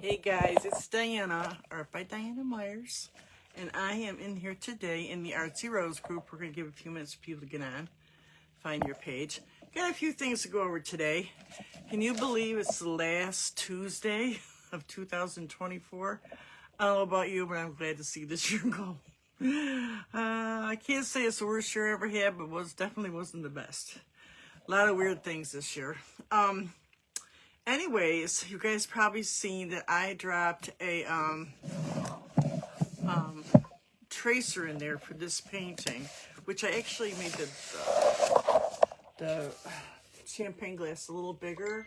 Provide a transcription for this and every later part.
Hey guys, it's Diana, art by Diana Myers, and I am in here today in the Artsy Rose group. We're going to give a few minutes for people to get on, find your page. Got a few things to go over today. Can you believe it's the last Tuesday of 2024? I don't know about you, but I'm glad to see this year go. I can't say it's the worst year I ever had, but definitely wasn't the best. A lot of weird things this year. Anyways, you guys probably seen that I dropped a tracer in there for this painting, which I actually made the champagne glass a little bigger.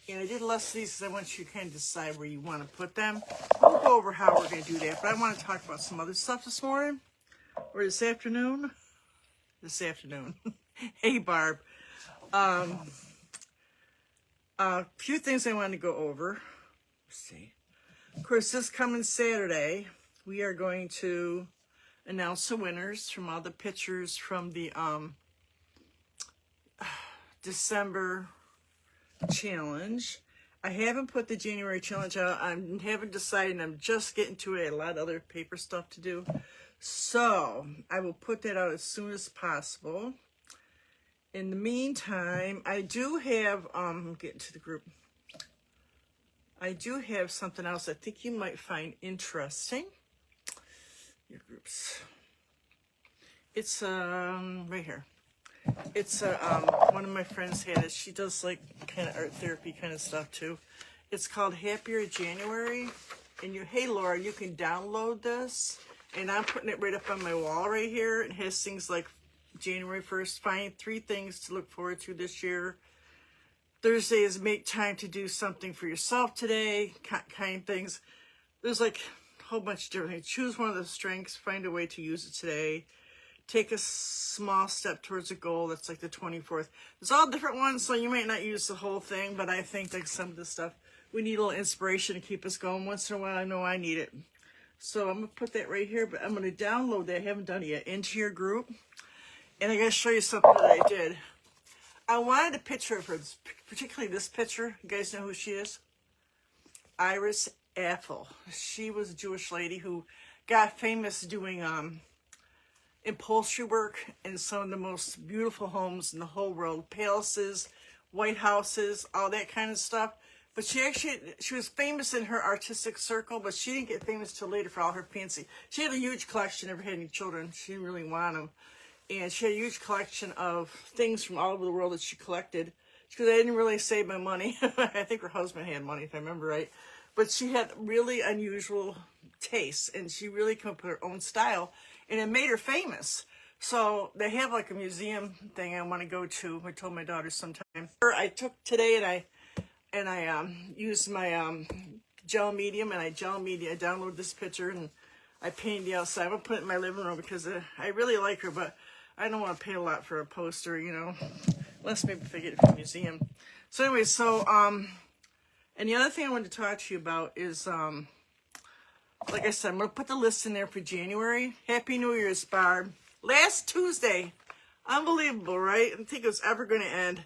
And I did less of these because I want you to kind of decide where you want to put them. We'll go over how we're going to do that, but I want to talk about some other stuff this morning, or this afternoon. Hey, Barb. A few things I want to go over. Let's see. Of course, this coming Saturday, we are going to announce the winners from all the pictures from the December challenge. I haven't put the January challenge out. I haven't decided. I'm just getting to it. I had a lot of other paper stuff to do. So I will put that out as soon as possible. In the meantime, I do have, I'm getting to the group. I do have something else I think you might find interesting. Your groups. It's, right here. It's, one of my friends had it. She does like kind of art therapy kind of stuff too. It's called Happier January. And hey Laura, you can download this. And I'm putting it right up on my wall right here. It has things like January 1st, find 3 things to look forward to this year. Thursday is make time to do something for yourself today, kind things. There's like a whole bunch of different things. Choose one of the strengths, find a way to use it today. Take a small step towards a goal. That's like the 24th. There's all different ones, so you might not use the whole thing, but I think like some of the stuff, we need a little inspiration to keep us going. Once in a while, I know I need it. So I'm going to put that right here, but I'm going to download that. I haven't done it yet into your group. And I gotta show you something that I did. I wanted a picture of her, particularly this picture. You guys know who she is? Iris Apfel. She was a Jewish lady who got famous doing upholstery work in some of the most beautiful homes in the whole world. Palaces, White Houses, all that kind of stuff. But she was famous in her artistic circle, but she didn't get famous till later for all her fancy. She had a huge collection, never had any children. She didn't really want them. And she had a huge collection of things from all over the world that she collected. Because I didn't really save my money. I think her husband had money, if I remember right. But she had really unusual tastes, and she really came up with her own style, and it made her famous. So they have like a museum thing I want to go to. I told my daughter sometime. I took today, and I used my gel medium, and I downloaded this picture, and I painted the outside. I'm going to put it in my living room because I really like her, but I don't want to pay a lot for a poster, you know, unless maybe if I get it from a museum. So anyway, and the other thing I wanted to talk to you about is, like I said, I'm going to put the list in there for January. Happy New Year's, Barb. Last Tuesday. Unbelievable, right? I didn't think it was ever going to end.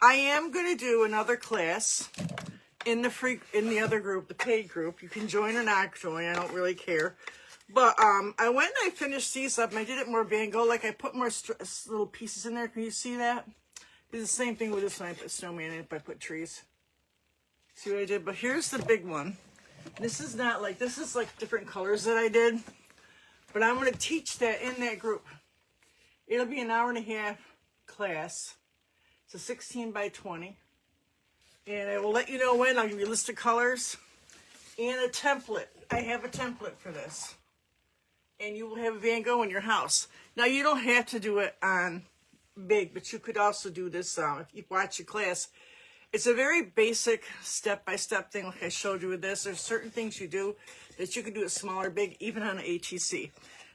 I am going to do another class in the other group, the paid group. You can join or not join. I don't really care. But I went and I finished these up, and I did it more Van Gogh. Like I put more little pieces in there. Can you see that? It's the same thing with this one. I put snowman in it, but I put trees. See what I did? But here's the big one. This is like different colors that I did. But I'm going to teach that in that group. It'll be an hour and a half class. It's a 16 by 20. And I will let you know when. I'll give you a list of colors and a template. I have a template for this. And you will have a Van Gogh in your house. Now, you don't have to do it on big, but you could also do this if you watch your class. It's a very basic step-by-step thing like I showed you with this. There's certain things you do that you can do it small or big, even on an ATC.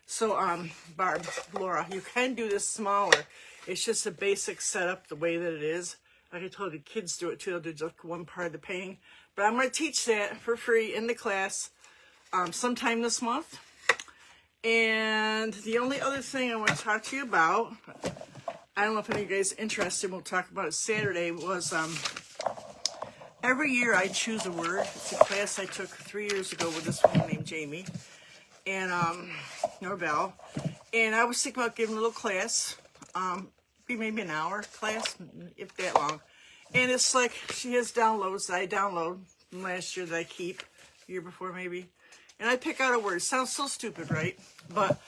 So, Barb, Laura, you can do this smaller. It's just a basic setup the way that it is. Like I told you, kids do it too. They'll do just one part of the painting. But I'm going to teach that for free in the class sometime this month. And the only other thing I want to talk to you about, I don't know if any of you guys are interested, we'll talk about it Saturday, was every year I choose a word. It's a class I took 3 years ago with this woman named Jamie and Norvell. And I was thinking about giving a little class, be maybe an hour class, if that long. And it's like she has downloads that I download from last year that I keep, year before maybe. And I pick out a word. It sounds so stupid, right? But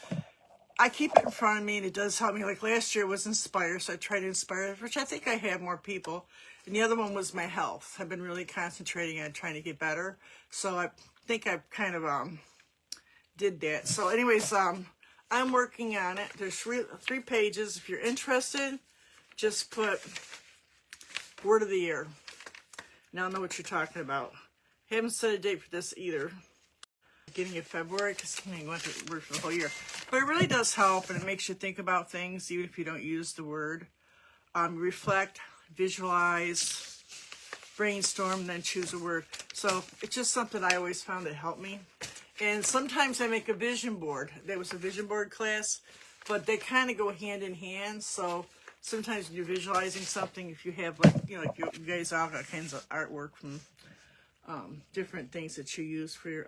I keep it in front of me, and it does help me. Like last year was inspire, so I try to inspire, which I think I have more people. And the other one was my health. I've been really concentrating on trying to get better. So I think I've kind of did that. So anyways, I'm working on it. There's three pages. If you're interested, just put word of the year. Now I know what you're talking about. Haven't set a date for this either. Beginning of February, because I went to work for the whole year. But it really does help, and it makes you think about things, even if you don't use the word. Reflect, visualize, brainstorm, then choose a word. So it's just something I always found that helped me. And sometimes I make a vision board. There was a vision board class, but they kind of go hand in hand. So sometimes when you're visualizing something, if you have like, you know, like you guys all got kinds of artwork from different things that you use for your,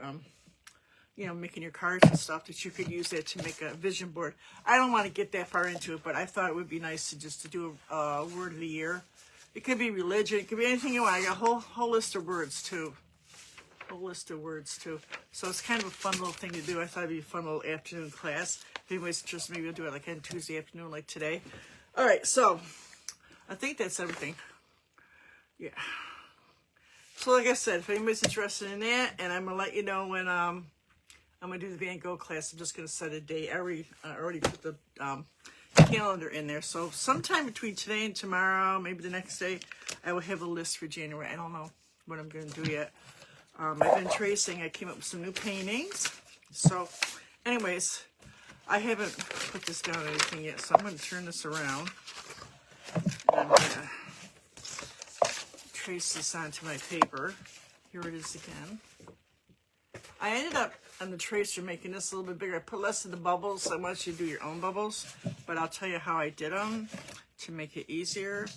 you know, making your cards and stuff, that you could use that to make a vision board. I don't want to get that far into it, but I thought it would be nice to just to do a word of the year. It could be religion. It could be anything you want. I got a whole list of words too. So it's kind of a fun little thing to do. I thought it'd be a fun little afternoon class. If anybody's interested, maybe we'll do it like on Tuesday afternoon, like today. All right, so I think that's everything. Yeah. So like I said, if anybody's interested in that, and I'm gonna let you know when I'm gonna do the Van Gogh class. I'm just gonna set a date. I already put the calendar in there. So sometime between today and tomorrow, maybe the next day, I will have a list for January. I don't know what I'm gonna do yet. I've been tracing. I came up with some new paintings. So anyways, I haven't put this down or anything yet, so I'm going to turn this around. And I'm going to trace this onto my paper. Here it is again. I ended up on the tracer making this a little bit bigger. I put less of the bubbles. I want you to do your own bubbles, but I'll tell you how I did them to make it easier.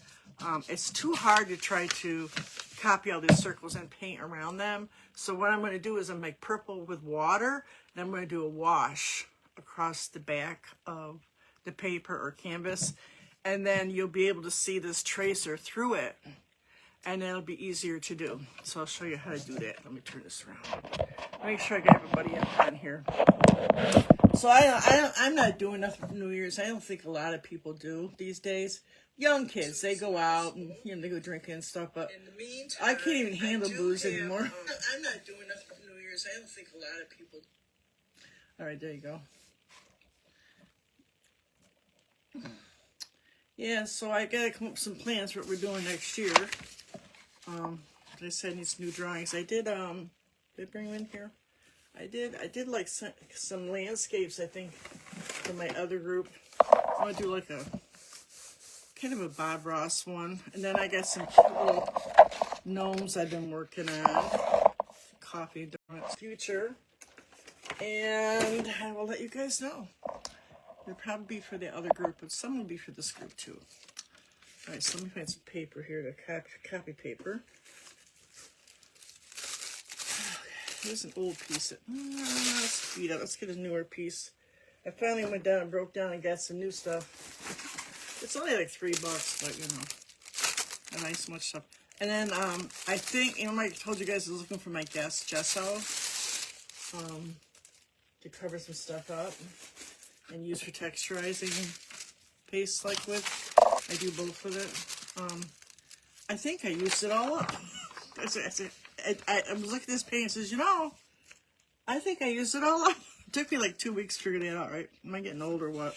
It's too hard to try to copy all these circles and paint around them. So what I'm going to do is I'm make purple with water, and I'm going to do a wash across the back of the paper or canvas, and then you'll be able to see this tracer through it, and then it'll be easier to do. So I'll show you how to do that. Let me turn this around. Make sure I get everybody up on here. So I'm not doing nothing for New Year's. I don't think a lot of people do these days. Young kids, they go out and, you know, they go drinking and stuff, but in the meantime, I can't even handle booze anymore. I'm not doing nothing for New Year's. I don't think a lot of people do. All right, there you go. Yeah, so I gotta come up with some plans for what we're doing next year. Like I said, I need some new drawings. I did I bring them in here? I did like some landscapes, I think, for my other group. I'm gonna do like a kind of a Bob Ross one, and then I got some cute little gnomes I've been working on. Coffee and Donuts future, and I will let you guys know. It'll probably be for the other group, but some will be for this group too. All right, so let me find some paper here to copy paper. Here's an old piece. Let's speed up. Let's get a newer piece. I finally went down and broke down and got some new stuff. It's only like $3, but you know, a nice much stuff. And then I think, you know, I told you guys I was looking for my Guess gesso to cover some stuff up and use for texturizing paste like with. I do both with it. I think I used it all up. I was looking at this paint and says, you know, I think I used it all up. It took me like 2 weeks to figure that out, right? Am I getting old or what?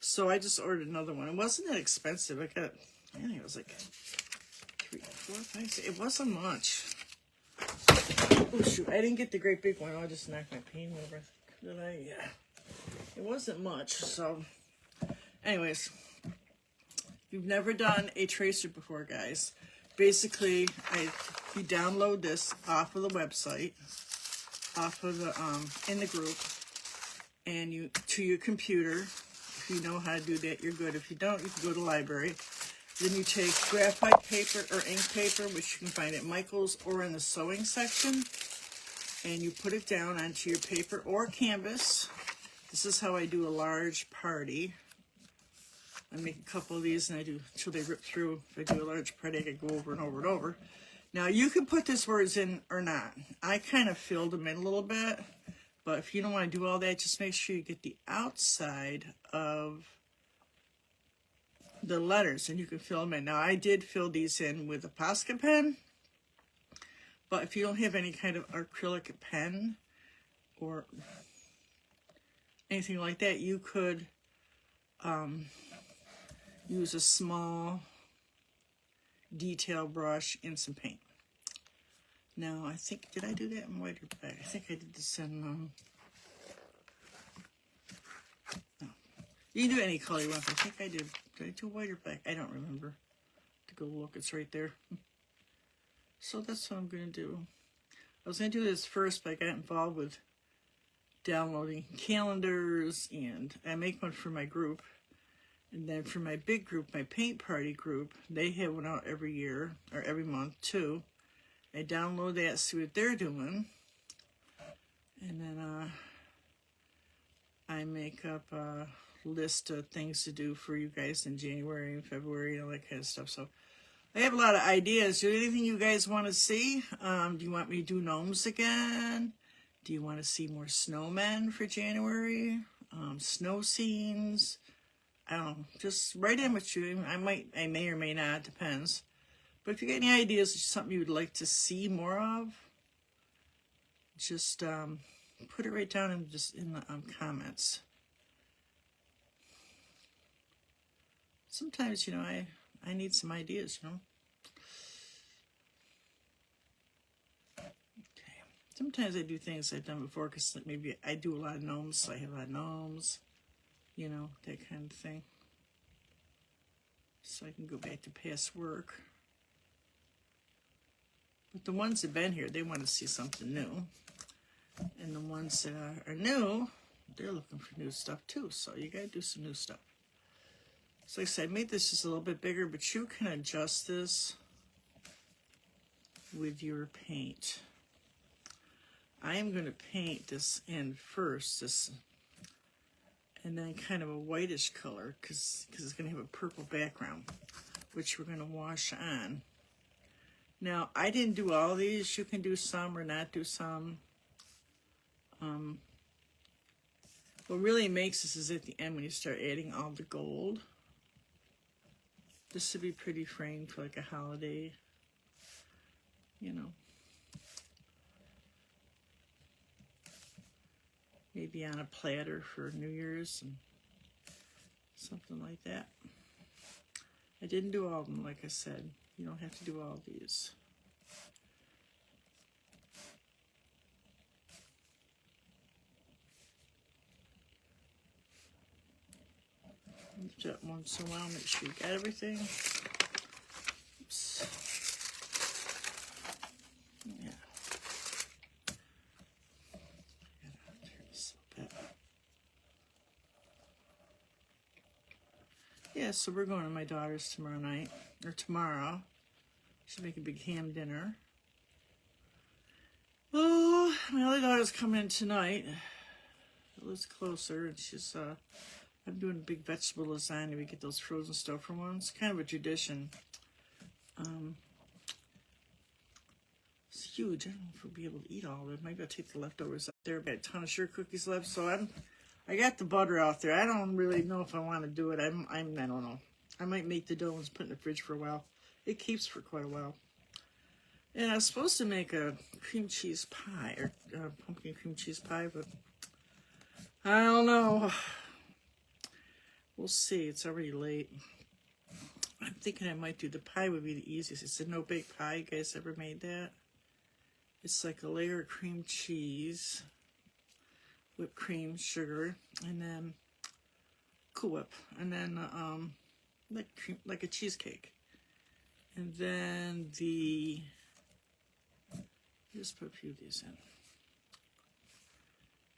So I just ordered another one. It wasn't that expensive. I think it was like 3, 4, 5, 6. It wasn't much. Oh shoot, I didn't get the great big one. I just knocked my paint over. Did I? Yeah. It wasn't much. So anyways, if you've never done a tracer before, guys, basically you download this off of the website, off of the in the group, and you to your computer. If you know how to do that, you're good. If you don't, you can go to the library. Then you take graphite paper or ink paper, which you can find at Michael's or in the sewing section, and you put it down onto your paper or canvas. This is how I do a large party. I make a couple of these and I do until they rip through. If I do a large party, I can go over and over and over. Now you can put these words in or not. I kind of filled them in a little bit, but if you don't want to do all that, just make sure you get the outside of the letters and you can fill them in. Now I did fill these in with a Posca pen, but if you don't have any kind of acrylic pen or anything like that, you could use a small detail brush and some paint. Now I think, did I do that in white or black? I think I did this in, no. You can do any color you want. I think I did. Did I do white or black? I don't remember. To go look, it's right there. So that's what I'm going to do. I was going to do this first, but I got involved with downloading calendars, and I make one for my group. And then for my big group, my paint party group, they have one out every year, or every month too. I download that, see what they're doing. And then I make up a list of things to do for you guys in January and February and all that kind of stuff. So I have a lot of ideas. Do anything you guys want to see? Do you want me to do gnomes again? Do you want to see more snowmen for January? Snow scenes? I don't know. Just write in what you. I may or may not. Depends. But if you get any ideas, something you would like to see more of, just put it right down in the comments. Sometimes, you know, I need some ideas, you know. Okay. Sometimes I do things I've done before because maybe I do a lot of gnomes, so I have a lot of gnomes, you know, that kind of thing. So I can go back to past work. But the ones that have been here, they want to see something new. And the ones that are new, they're looking for new stuff too. So you got to do some new stuff. So like I said, I made this just a little bit bigger, but you can adjust this with your paint. I am going to paint this in first, and then kind of a whitish color, because it's going to have a purple background, which we're going to wash on. Now, I didn't do all these. You can do some or not do some. What really makes this is at the end when you start adding all the gold. This would be pretty framed for like a holiday, you know. Maybe on a platter for New Year's and something like that. I didn't do all of them, like I said. You don't have to do all these. Lift it up once in a while, make sure you got everything. Oops. Yeah. Yeah, so we're going to my daughter's tomorrow night, or tomorrow. She'll make a big ham dinner. Oh, my other daughter's coming in tonight. It lives closer, and she's, I'm doing a big vegetable lasagna. We get those frozen stouffer ones. Kind of a tradition. It's huge. I don't know if we'll be able to eat all of it. Maybe I'll take the leftovers up there. I've got a ton of sugar cookies left, so I got the butter out there. I don't really know if I want to do it. I don't know. I might make the dough and put it in the fridge for a while. It keeps for quite a while. And I was supposed to make a cream cheese pie, or pumpkin cream cheese pie, but I don't know. We'll see. It's already late. I'm thinking I might do the pie would be the easiest. It's a no-bake pie. You guys ever made that? It's like a layer of cream cheese, whipped cream, sugar, and then Cool Whip, and then like a cheesecake. And then just put a few of these in.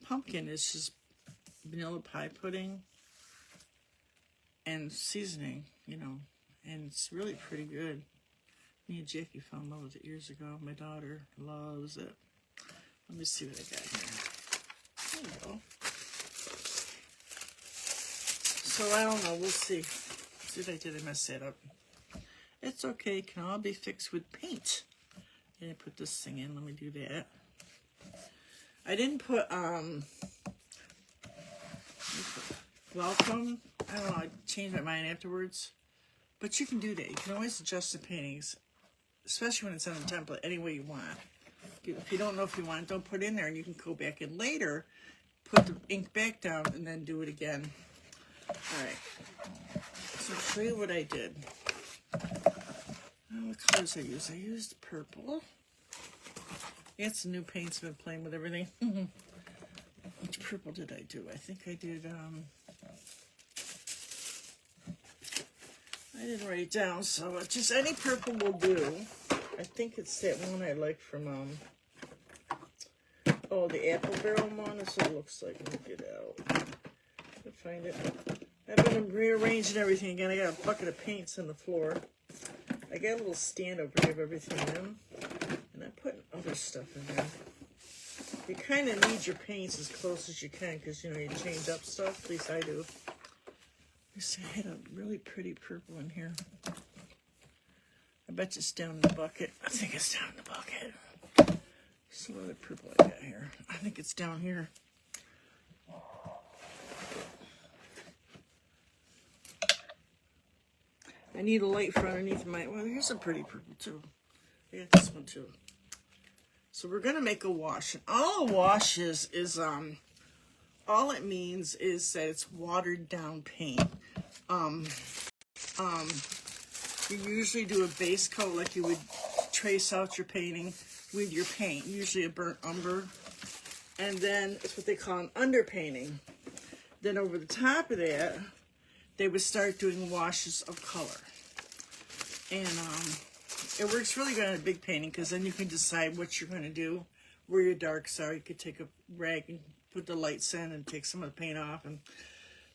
Pumpkin is just vanilla pie pudding and seasoning, you know, And it's really pretty good. Me and Jackie fell in love with it years ago. My daughter loves it. Let me see what I got here. There we go. So I don't know. We'll see. See if I did mess that up. It's okay. It can all be fixed with paint. And I put this thing in. Let me do that. I didn't put welcome. I don't know. I changed my mind afterwards. But you can do that. You can always adjust the paintings, especially when it's on the template, any way you want. If you don't know if you want it, don't put it in there, and you can go back in later, put the ink back down, and then do it again. All right. So I'll show you what I did. What colors I used? I used purple. It's new paints. Been playing with everything. Which purple did I do? I think I did. I didn't write it down, so just any purple will do. I think it's that one I like from oh, the apple barrel one. That's what it looks like. Let me get it out. I'll find it. I've been rearranging everything again. I got a bucket of paints on the floor. I got a little stand over here of everything in, and I'm putting other stuff in there. You kind of need your paints as close as you can because, you know, you change up stuff. At least I do. I had a really pretty purple in here. I bet it's down in the bucket. I think it's down in the bucket. So what other purple I got here? I think it's down here. I need a light for underneath my, well, here's a pretty purple too. I got this one too. So we're gonna make a wash. And all a wash is all it means is that it's watered down paint. You usually do a base coat like you would trace out your painting with your paint, usually a burnt umber. And then it's what they call an underpainting. Then over the top of that, they would start doing washes of color. And it works really good on a big painting because then you can decide what you're going to do, where your darks are. You could take a rag and put the lights in and take some of the paint off. And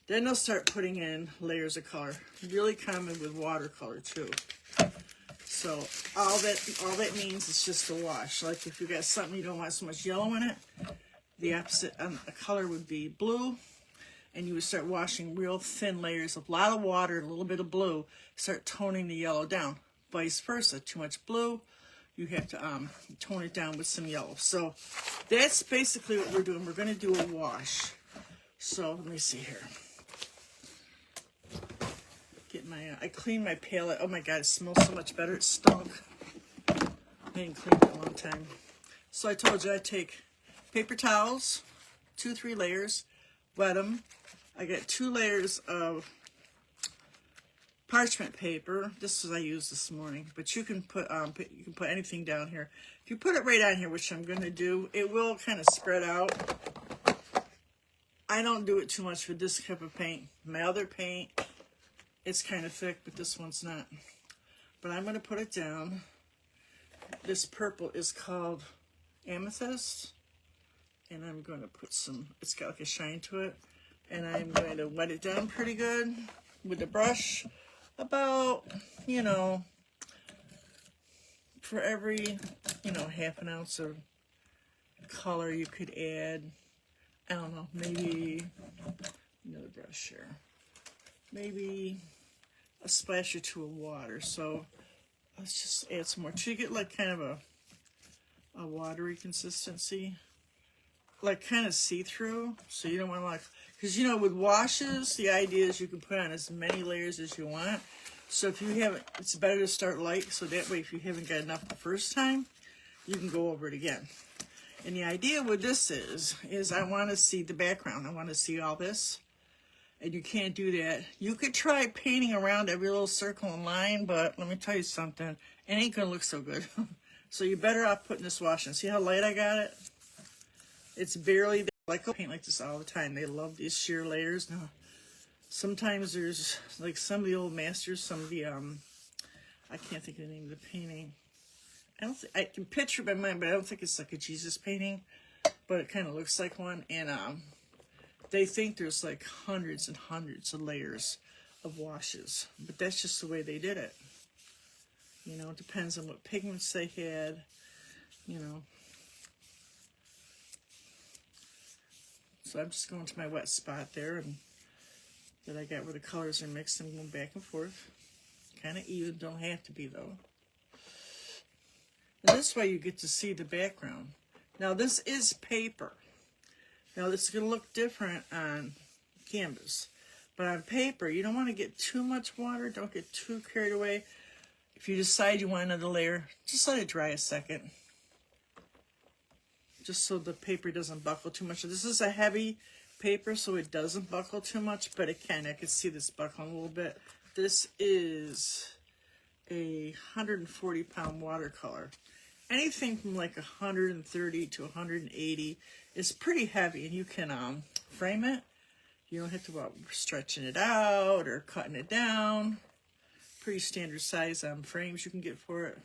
then they'll start putting in layers of color. Really common with watercolor too. So all that means is just a wash. Like if you got something you don't want so much yellow in it, the opposite a color would be blue. And you would start washing real thin layers of a lot of water, a little bit of blue, start toning the yellow down. Vice versa, too much blue, you have to tone it down with some yellow. So that's basically what we're doing. We're going to do a wash. So let me see here. Get my, I cleaned my palette. Oh my God, it smells so much better. It stunk. I didn't clean it in a long time. So I told you I'd take paper towels, 2-3 layers, wet them. I got 2 layers of parchment paper. This is what I used this morning, but you can put anything down here. If you put it right on here, which I'm going to do, it will kind of spread out. I don't do it too much with this cup of paint. My other paint, it's kind of thick, but this one's not. But I'm going to put it down. This purple is called Amethyst, and I'm going to put some, it's got like a shine to it. And I'm going to wet it down pretty good with the brush. About, you know, for every, you know, half an ounce of color you could add, I don't know, maybe another brush here. Maybe a splash or two of water. So let's just add some more. So you get like kind of a watery consistency. Like kind of see-through, so you don't want to like, because you know with washes the idea is you can put on as many layers as you want. So if you haven't, it's better to start light, so that way if you haven't got enough the first time, you can go over it again. And the idea with this is I want to see the background. I want to see all this, and you can't do that. You could try painting around every little circle and line, but let me tell you something, it ain't gonna look so good. So you're better off putting this wash in. See how light I got it? It's barely, like I paint like this all the time. They love these sheer layers. Now, sometimes there's, like some of the old masters, some of the, I can't think of the name of the painting. I can picture it in my mind, but I don't think it's like a Jesus painting, but it kind of looks like one. And they think there's like hundreds and hundreds of layers of washes. But that's just the way they did it. You know, it depends on what pigments they had, you know. So I'm just going to my wet spot there, and that I got where the colors are mixed and going back and forth. Kind of even, don't have to be though. And this way you get to see the background. Now this is paper. Now this is going to look different on canvas. But on paper, you don't want to get too much water. Don't get too carried away. If you decide you want another layer, just let it dry a second. Just so the paper doesn't buckle too much. This is a heavy paper, so it doesn't buckle too much, but it can. I can see this buckling a little bit. This is a 140-pound watercolor. Anything from like 130 to 180 is pretty heavy, and you can frame it. You don't have to worry about stretching it out or cutting it down. Pretty standard size frames you can get for it.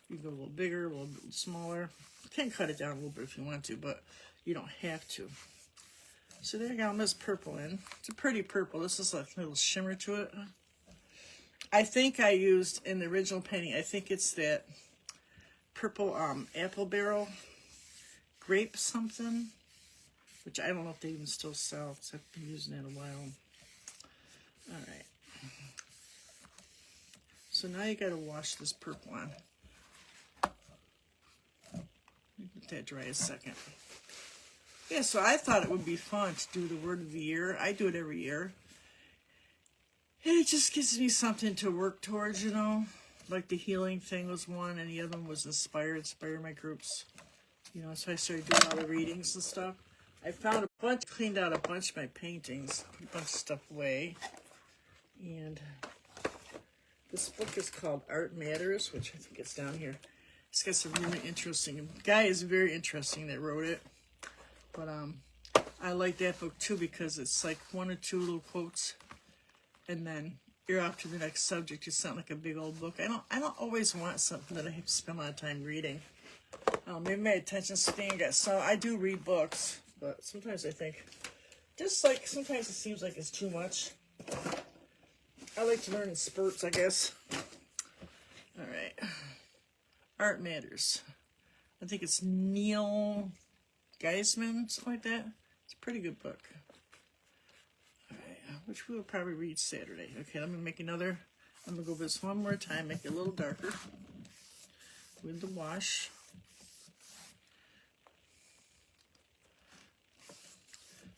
You can go a little bigger, a little bit smaller. You can cut it down a little bit if you want to, but you don't have to. So there you go, this purple in. It's a pretty purple. This is a little shimmer to it. I think I used, in the original painting, I think it's that purple apple barrel grape something, which I don't know if they even still sell, because I've been using it a while. All right. So now you got to wash this purple on. Let that dry a second. Yeah, so I thought it would be fun to do the word of the year. I do it every year. And it just gives me something to work towards, you know. Like the healing thing was one, and the other one was inspire my groups. You know, so I started doing all the readings and stuff. I found cleaned out a bunch of my paintings, put a bunch of stuff away. And this book is called Art Matters, which I think it's down here. It's got some really interesting, the guy is very interesting that wrote it. But I like that book too, because it's like one or two little quotes, and then you're off to the next subject. It's not like a big old book. I don't always want something that I have to spend a lot of time reading. Maybe my attention span got so I do read books, but sometimes I think, just like sometimes it seems like it's too much. I like to learn in spurts, I guess. All right, Art Matters. I think it's Neil Geisman, something like that. It's a pretty good book. All right, which we will probably read Saturday. Okay, let me make another. I'm going to go over this one more time, make it a little darker with the wash.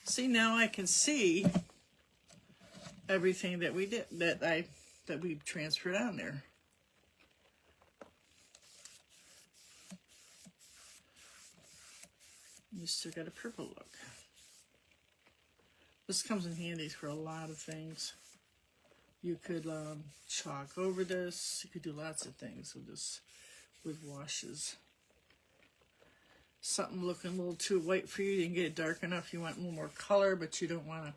See, now I can see everything that we did, that we transferred on there. You still got a purple look. This comes in handy for a lot of things. You could chalk over this. You could do lots of things with this, with washes. Something looking a little too white for you. You didn't get it dark enough. You want a little more color, but you don't want a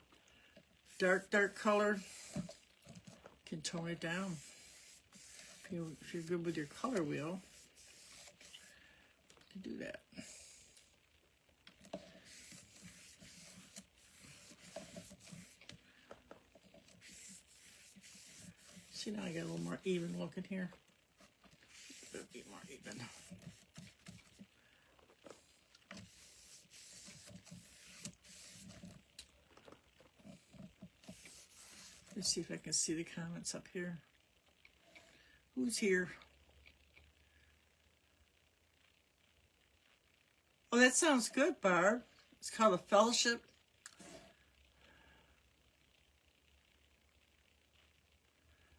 dark color. You can tone it down. If you're good with your color wheel, you can do that. See, now I got a little more even look in here. A bit more even. Let's see if I can see the comments up here. Who's here? Oh, that sounds good, Barb. It's called a fellowship.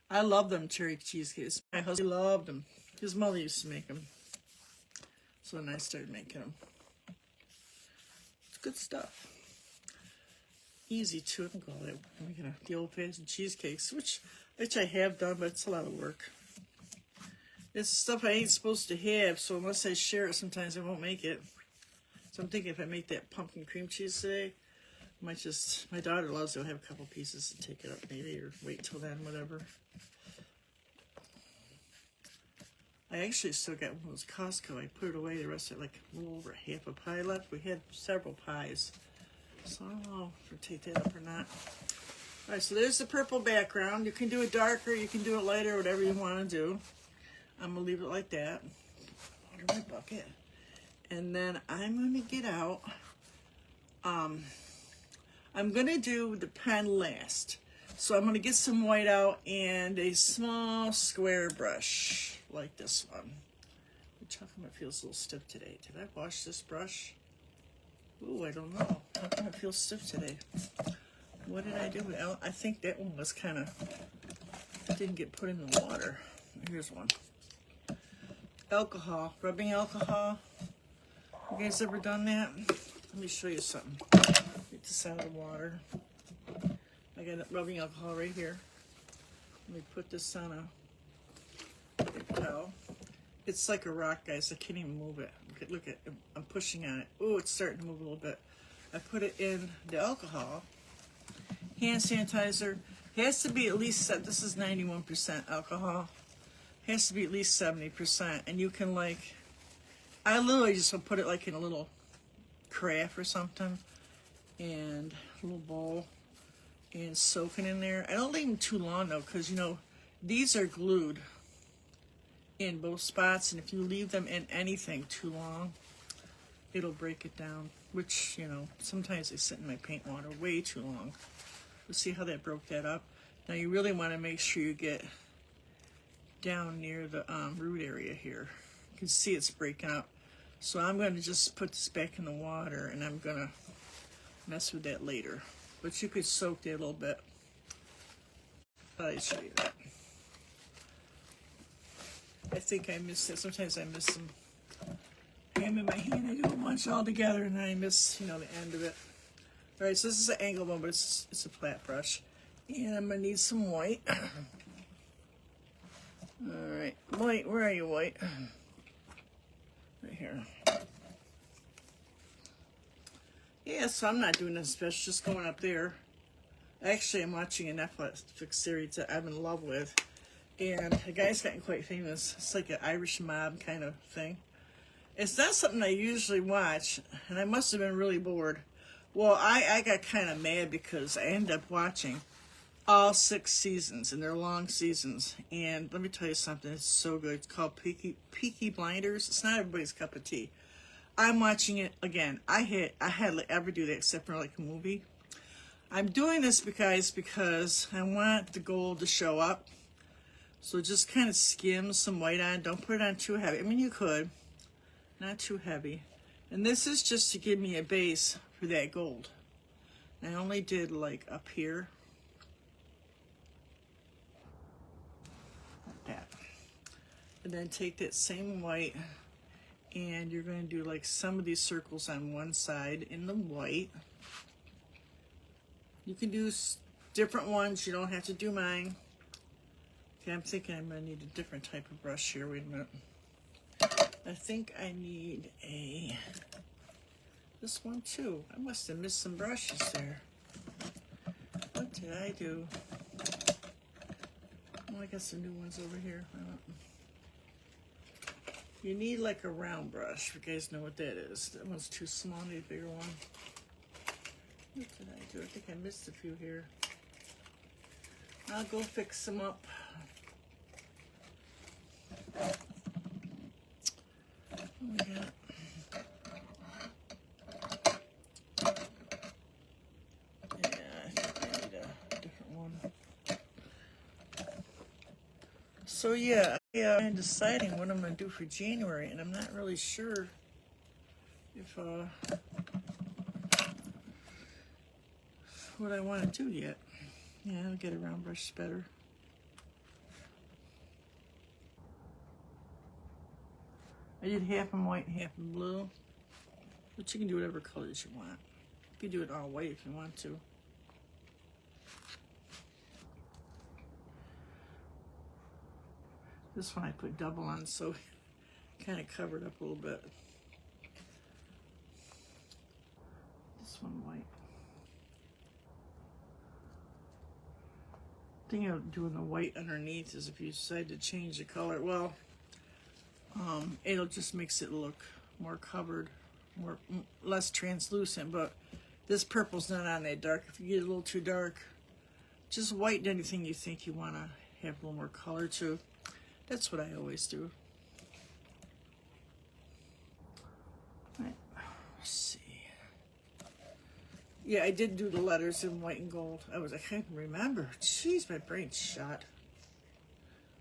I love them cherry cheesecakes. My husband loved them. His mother used to make them. So then I started making them. It's good stuff. Easy too. I'm going to making the old-fashioned cheesecakes, which I have done, but it's a lot of work. It's stuff I ain't supposed to have, so unless I share it, sometimes I won't make it. So I'm thinking if I make that pumpkin cream cheese today, I might just, my daughter loves it. I'll have a couple pieces and take it up maybe, or wait till then, whatever. I actually still got one of those Costco. I put it away. The rest of it, like a little over half a pie left. We had several pies. So I don't know if I'll take that up or not. All right, so there's the purple background. You can do it darker, you can do it lighter, whatever you want to do. I'm going to leave it like that. Water my bucket. And then I'm going to get out. I'm going to do the pen last. So I'm going to get some white out and a small square brush like this one. Which, how come it feels a little stiff today? Did I wash this brush? Ooh, I don't know. How come it feels stiff today? What did I do? I think that one was kind of, didn't get put in the water. Here's one. Alcohol, rubbing alcohol. You guys ever done that? Let me show you something. Get this out of the water. I got rubbing alcohol right here. Let me put this on a towel. It's like a rock, guys. I can't even move it. Look at I'm pushing on it. Oh, it's starting to move a little bit. I put it in the alcohol. Hand sanitizer. Has to be at least, this is 91% alcohol. Has to be at least 70%. And you can like, I literally just will put it like in a little carafe or something. And a little bowl. And soak it in there. I don't leave them too long though, because you know, these are glued in both spots, and if you leave them in anything too long, it'll break it down, which, you know, sometimes they sit in my paint water way too long. Let's see how that broke that up. Now you really want to make sure you get down near the root area here. You can see it's breaking up. So I'm going to just put this back in the water, and I'm going to mess with that later. But you could soak that a little bit. I'll show you that. I think I missed it. Sometimes I miss them. I have them in my hand. I do a bunch all together, and I miss, you know, the end of it. All right, so this is an angled one, but it's a flat brush. And I'm going to need some white. All right, white, where are you, white? Right here. Yeah, so I'm not doing this special, just going up there. Actually, I'm watching a Netflix series that I'm in love with. And the guy's gotten quite famous. It's like an Irish mob kind of thing. It's not something I usually watch, and I must have been really bored. Well, I got kind of mad because I ended up watching all 6 seasons, and they're long seasons. And let me tell you something, it's so good. It's called Peaky Blinders. It's not everybody's cup of tea. I'm watching it again. I hardly ever do that except for like a movie. I'm doing this because I want the gold to show up. So just kind of skim some white on. Don't put it on too heavy. I mean, you could. Not too heavy. And this is just to give me a base for that gold. I only did like up here. Like that. And then take that same white, and you're going to do like some of these circles on one side in the white. You can do different ones. You don't have to do mine. Okay, I'm thinking I'm going to need a different type of brush here. Wait a minute. I think I need this one too. I must have missed some brushes there. What did I do? Oh, I got some new ones over here. You need like a round brush. You guys know what that is. That one's too small. I need a bigger one. What did I do? I think I missed a few here. I'll go fix them up. What we got? Yeah, I think I need a different one. So yeah, I'm deciding what I'm going to do for January, and I'm not really sure if what I want to do yet. Yeah, I'll get a round brush better. I did half in white and half in blue, but you can do whatever colors you want. You can do it all white if you want to. This one I put double on, so it kind of covered up a little bit. This one white. The thing of doing the white underneath is if you decide to change the color, well, it'll just makes it look more covered, less translucent. But this purple's not on that dark. If you get a little too dark, Just whiten anything you think you want to have a little more color to. That's what I always do. Right. Let's see. Yeah, I did do the letters in white and gold. I can't remember. Jeez, my brain's shot.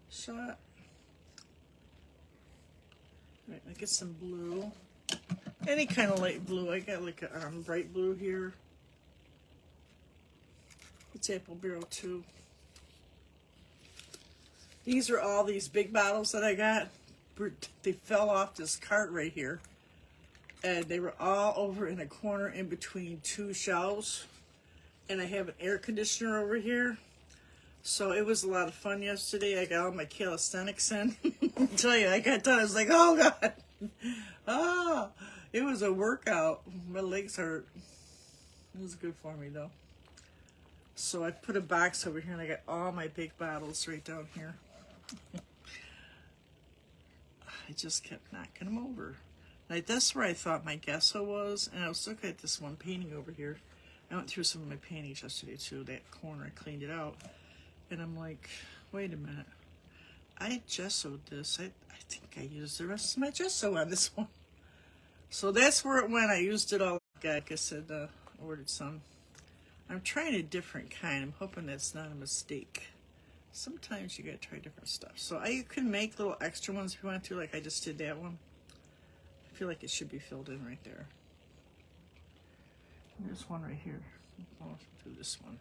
Shot. Right, I get some blue. Any kind of light blue. I got like a bright blue here. It's apple barrel too. These are all these big bottles that I got. They fell off this cart right here. And they were all over in a corner in between two shelves. And I have an air conditioner over here. So it was a lot of fun yesterday. I got all my calisthenics in. I tell you, I got done. I was like, oh God. Ah, it was a workout. My legs hurt. It was good for me though. So I put a box over here and I got all my big bottles right down here. I just kept knocking them over. Like, that's where I thought my gesso was, and I was looking at this one painting over here. I went through some of my paintings yesterday too, that corner, I cleaned it out. And I'm like, wait a minute. I gessoed this. I think I used the rest of my gesso on this one. So that's where it went. I used it all. Like I said, ordered some. I'm trying a different kind. I'm hoping that's not a mistake. Sometimes you gotta try different stuff. So you can make little extra ones if you want to, like I just did that one. I feel like it should be filled in right there. And there's one right here. I'll do this one.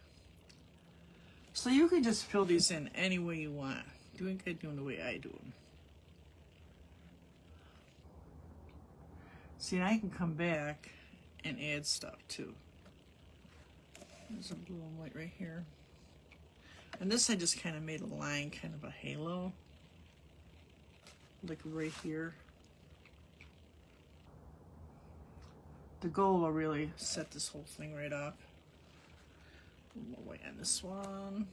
So you can just fill these in any way you want. Doing the way I do them. See, and I can come back and add stuff too. There's a blue and white right here. And this I just kind of made a line, kind of a halo. Like right here. The gold will really set this whole thing right up. A little more white on this one.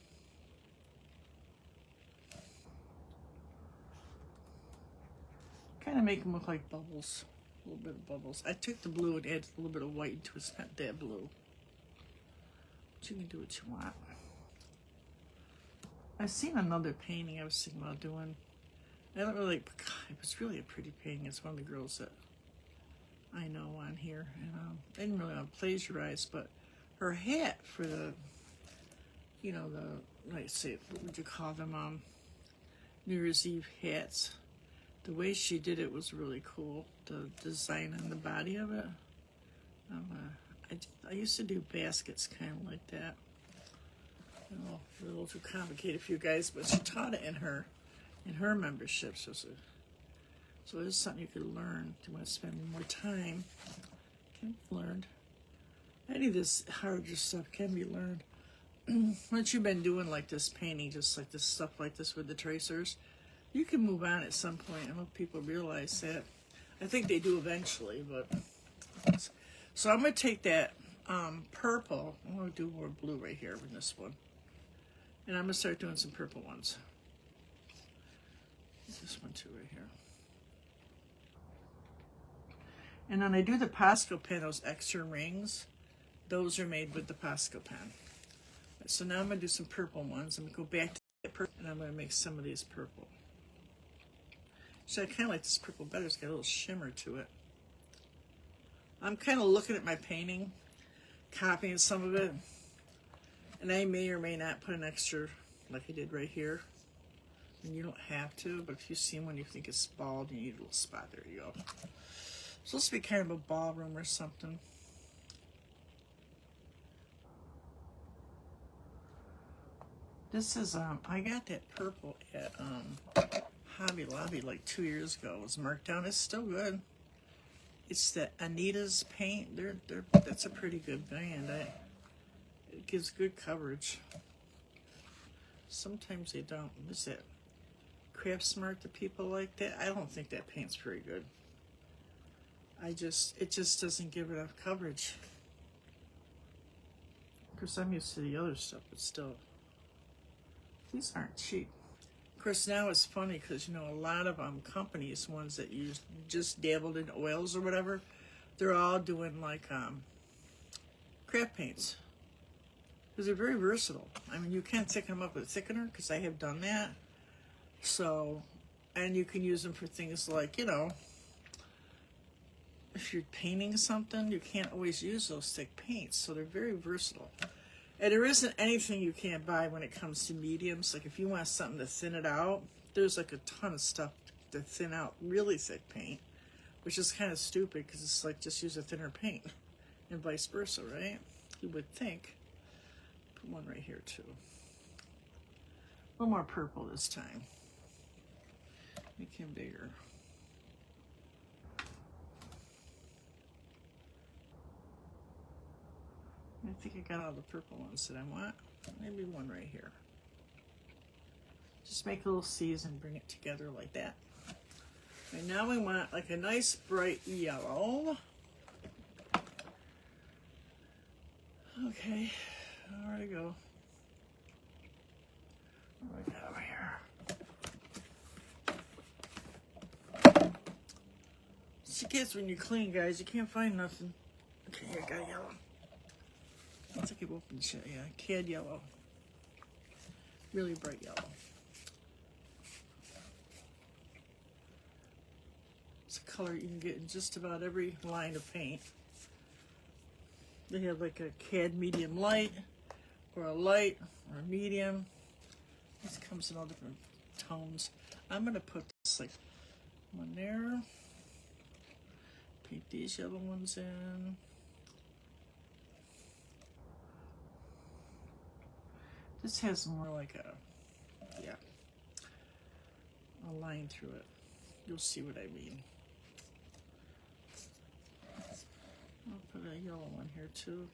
Kind of make them look like bubbles. A little bit of bubbles. I took the blue and added a little bit of white into it. Spent that blue. But you can do what you want. I've seen another painting I was thinking about doing. I don't really, it was really a pretty painting. It's one of the girls that I know on here. And I didn't really want to plagiarize, but her hat for the, you know, the, like say, what would you call them, New Year's Eve hats. The way she did it was really cool. The design on the body of it. I used to do baskets kind of like that. Oh, a little too complicated for you guys, but she taught it in her membership. So it's something you could learn. If you want to spend more time, can be learned. Any of this harder stuff can be learned. Once you've been doing like this painting, just like this stuff like this with the tracers, you can move on at some point. I don't know if people realize that. I think they do eventually, but so I'm gonna take that purple. I'm gonna do more blue right here with this one. And I'm going to start doing some purple ones. This one too right here. And then I do the Posco pen, those extra rings. Those are made with the Posco pen. So now I'm going to do some purple ones. I'm going to go back to that purple and I'm going to make some of these purple. So I kind of like this purple better. It's got a little shimmer to it. I'm kind of looking at my painting, copying some of it. And I may or may not put an extra, like I did right here. And you don't have to, but if you see one you think it's bald, you need a little spot, there you go. So this will be kind of a ballroom or something. This is, I got that purple at Hobby Lobby like 2 years ago. It was marked down. It's still good. It's the Anita's paint. That's a pretty good brand. It gives good coverage. Sometimes they don't. What's that? Craft Smart to people like that? I don't think that paint's very good. It just doesn't give enough coverage. Of course, I'm used to the other stuff, but still. These aren't cheap. Of course, now it's funny because, you know, a lot of companies, ones that use just dabbled in oils or whatever, they're all doing like craft paints. because they're very versatile. I mean, you can thicken them up with a thickener, because I have done that. So, and you can use them for things like, you know, if you're painting something, you can't always use those thick paints, so they're very versatile. And there isn't anything you can't buy when it comes to mediums. Like if you want something to thin it out, there's like a ton of stuff to thin out really thick paint, which is kind of stupid because it's like just use a thinner paint and vice versa, right? You would think. Put one right here too. A little more purple this time. Make him bigger. I think I got all the purple ones that I want. Maybe one right here. Just make a little C's and bring it together like that. And now we want like a nice bright yellow. Okay, where to go? What do I got over here? She gets when you clean, guys. You can't find nothing. Okay, here, I got yellow. Let's keep open shit. Yeah, cad yellow. Really bright yellow. It's a color you can get in just about every line of paint. They have like a cad medium light, or a light, or a medium. This comes in all different tones. I'm gonna put this like one there. Paint these yellow ones in. This has more like a, yeah, a line through it. You'll see what I mean. I'll put a yellow one here too.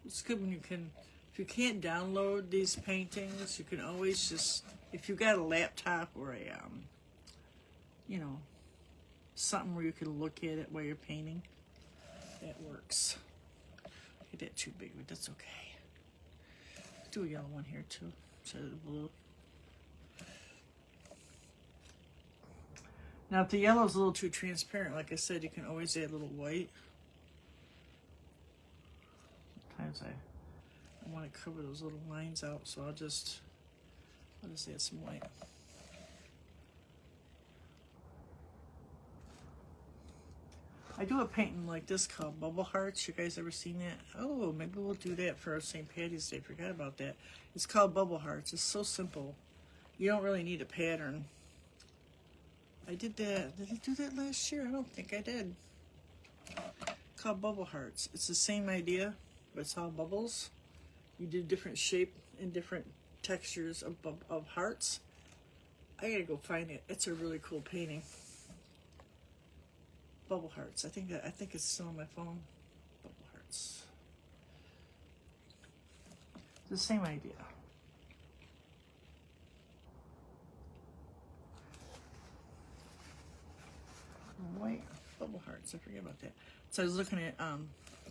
It's good when you can, if you can't download these paintings, you can always just, if you got a laptop or a, you know, something where you can look at it while you're painting, that works. Get that too big, but that's okay. Do a yellow one here too, instead of the blue. Now if the yellow is a little too transparent, like I said, you can always add a little white. Sometimes I want to cover those little lines out, so I'll just add some white. I do a painting like this called Bubble Hearts. You guys ever seen that? Oh, maybe we'll do that for our St. Patty's Day. Forgot about that. It's called Bubble Hearts. It's so simple. You don't really need a pattern. I did that. Did I do that last year? I don't think I did. It's called Bubble Hearts. It's the same idea, but it's all bubbles. You do different shape and different textures of hearts. I gotta go find it. It's a really cool painting. Bubble Hearts. I think it's still on my phone. Bubble Hearts. The same idea. White Bubble Hearts. I forget about that. So I was looking at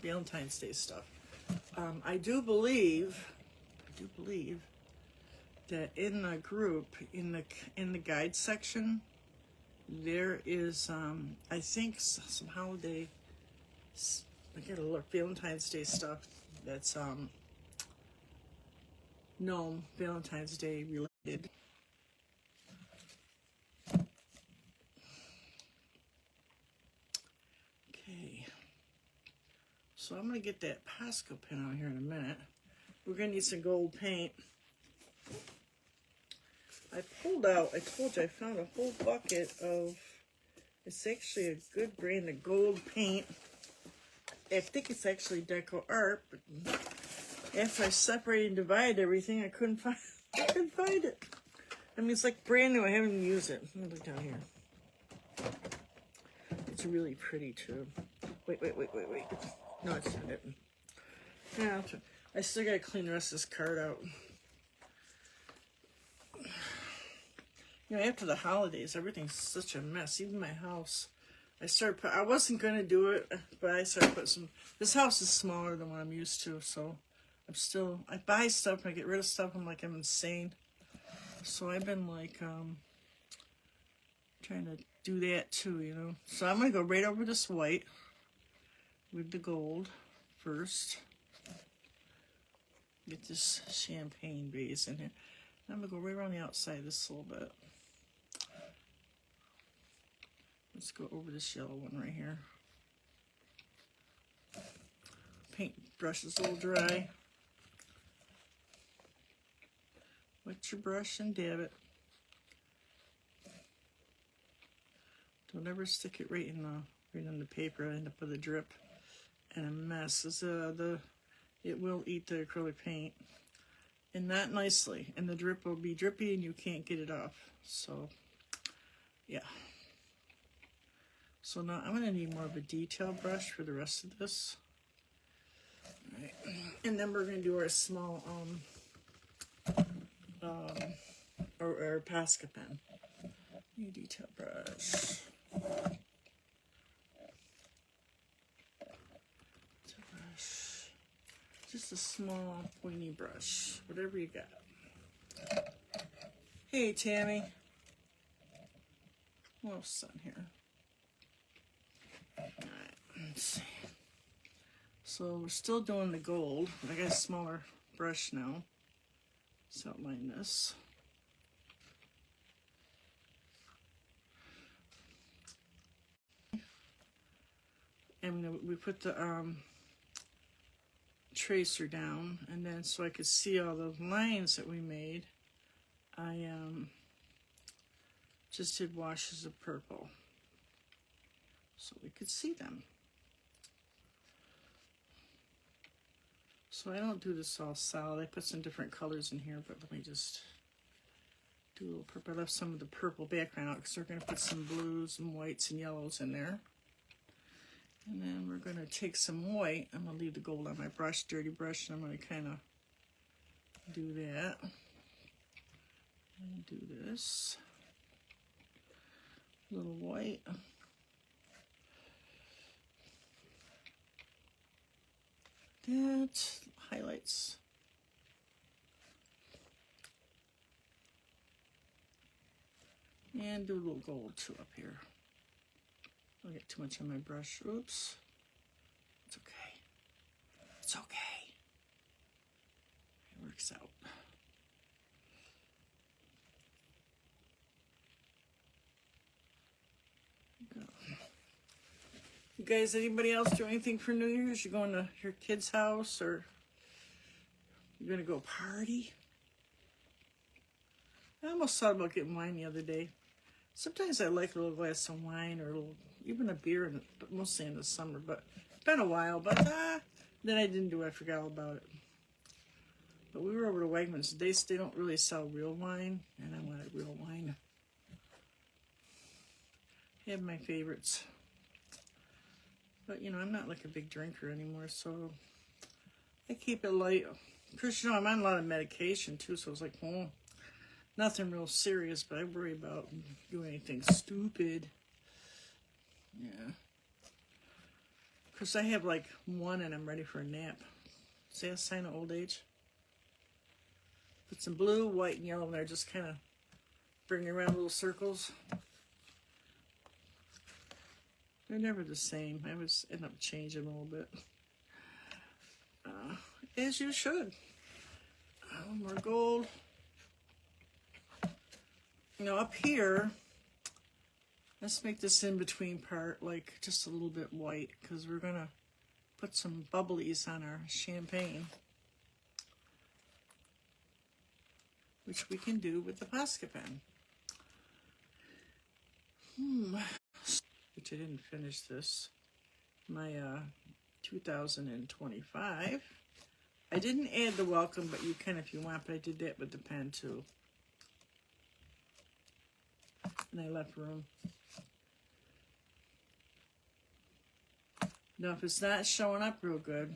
Valentine's Day stuff. I do believe that in the group, in the guide section, there is, I think, some holiday, I gotta look, Valentine's Day stuff that's, no, Valentine's Day related. Okay. So I'm gonna get that Posco pen out here in a minute. We're gonna need some gold paint. I pulled out, I told you I found a whole bucket of, it's actually a good brand of gold paint. I think it's actually Deco Art, but after I separated and divided everything, I couldn't find it. I mean, it's like brand new, I haven't even used it. Let me look down here. It's really pretty too. Wait. No, it's not it. Yeah, I still gotta clean the rest of this card out. You know, after the holidays, everything's such a mess. Even my house. I wasn't going to do it, but I started putting some... This house is smaller than what I'm used to, so I buy stuff and I get rid of stuff. I'm like, I'm insane. So I've been like, trying to do that too, you know. So I'm going to go right over this white with the gold first. Get this champagne base in here. I'm gonna go right around the outside of this a little bit. Let's go over this yellow one right here. Paint brush is a little dry. Wet your brush and dab it. Don't ever stick it right in the paper. I end up with a drip and a mess. It will eat the acrylic paint, and not nicely. And the drip will be drippy, and you can't get it off. So, yeah. So now I'm gonna need more of a detail brush for the rest of this. All right, and then we're gonna do our small or Posca pen. New detail brush. Just a small pointy brush, whatever you got. Hey, Tammy. Little sun here. All right, let's see. So we're still doing the gold. I got a smaller brush now. Let's outline this. And we put the tracer down, and then so I could see all the lines that we made, I just did washes of purple so we could see them. So I don't do this all solid. I put some different colors in here, but let me just do a little purple. I left some of the purple background out because we're going to put some blues and whites and yellows in there. And then we're going to take some white. I'm going to leave the gold on my brush, dirty brush, and I'm going to kind of do that. And do this. A little white. That highlights. And do a little gold too up here. I'll get too much on my brush. Oops. It's okay. It's okay. It works out. Go. You guys, anybody else do anything for New Year's? You going to your kid's house, or you gonna go party? I almost thought about getting wine the other day. Sometimes I like a little glass of wine or even a beer, but mostly in the summer. But it's been a while. But then I didn't do it. I forgot all about it. But we were over to Wegmans. They don't really sell real wine, and I wanted real wine. I have my favorites. But, you know, I'm not like a big drinker anymore, so I keep it light. Because, you know, I'm on a lot of medication, too, so it's like, nothing real serious, but I worry about doing anything stupid. Yeah. Because I have like one and I'm ready for a nap. Is that a sign of old age? Put some blue, white, and yellow in there, just kind of bring around little circles. They're never the same. I always end up changing a little bit. As you should. More gold. You know, up here, let's make this in-between part like just a little bit white, because we're going to put some bubblies on our champagne, which we can do with the Posca pen. Which I didn't finish this. My 2025. I didn't add the welcome, but you can if you want, but I did that with the pen too. And I left room. Now, if it's not showing up real good,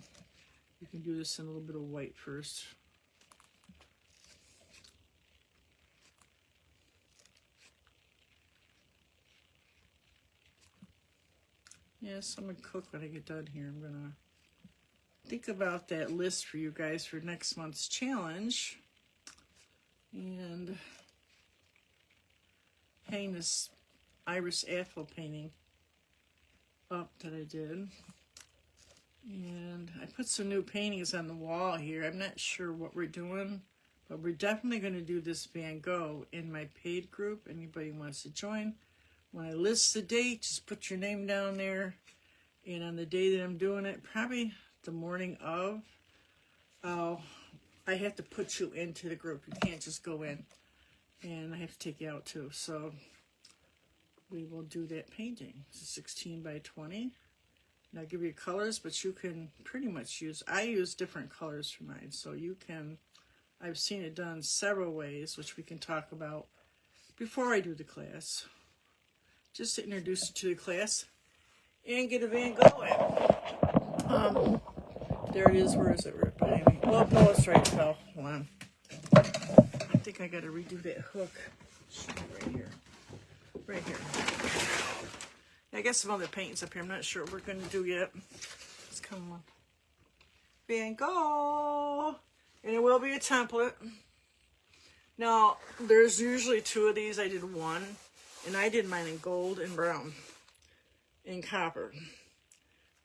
you can do this in a little bit of white first. Yes, I'm going to cook when I get done here. I'm going to think about that list for you guys for next month's challenge. And hang this Iris Apfel painting up that I did. And I put some new paintings on the wall here. I'm not sure what we're doing, but we're definitely going to do this Van Gogh in my paid group. Anybody wants to join? When I list the date, just put your name down there. And on the day that I'm doing it, probably the morning of, I have to put you into the group. You can't just go in. And I have to take you out too. So we will do that painting. It's a 16 by 20. And I'll give you colors, but you can pretty much I use different colors for mine. So you can, I've seen it done several ways, which we can talk about before I do the class. Just to introduce you to the class and get a Van Gogh in. There it is. Where is it? Right behind me. Well, no, it's right now. Hold on. I think I got to redo that hook. Right here. Right here. I got some other paintings up here. I'm not sure what we're going to do yet. Let's come on. Van Gogh. And it will be a template. Now, there's usually 2 of these. I did 1. And I did mine in gold and brown. And copper.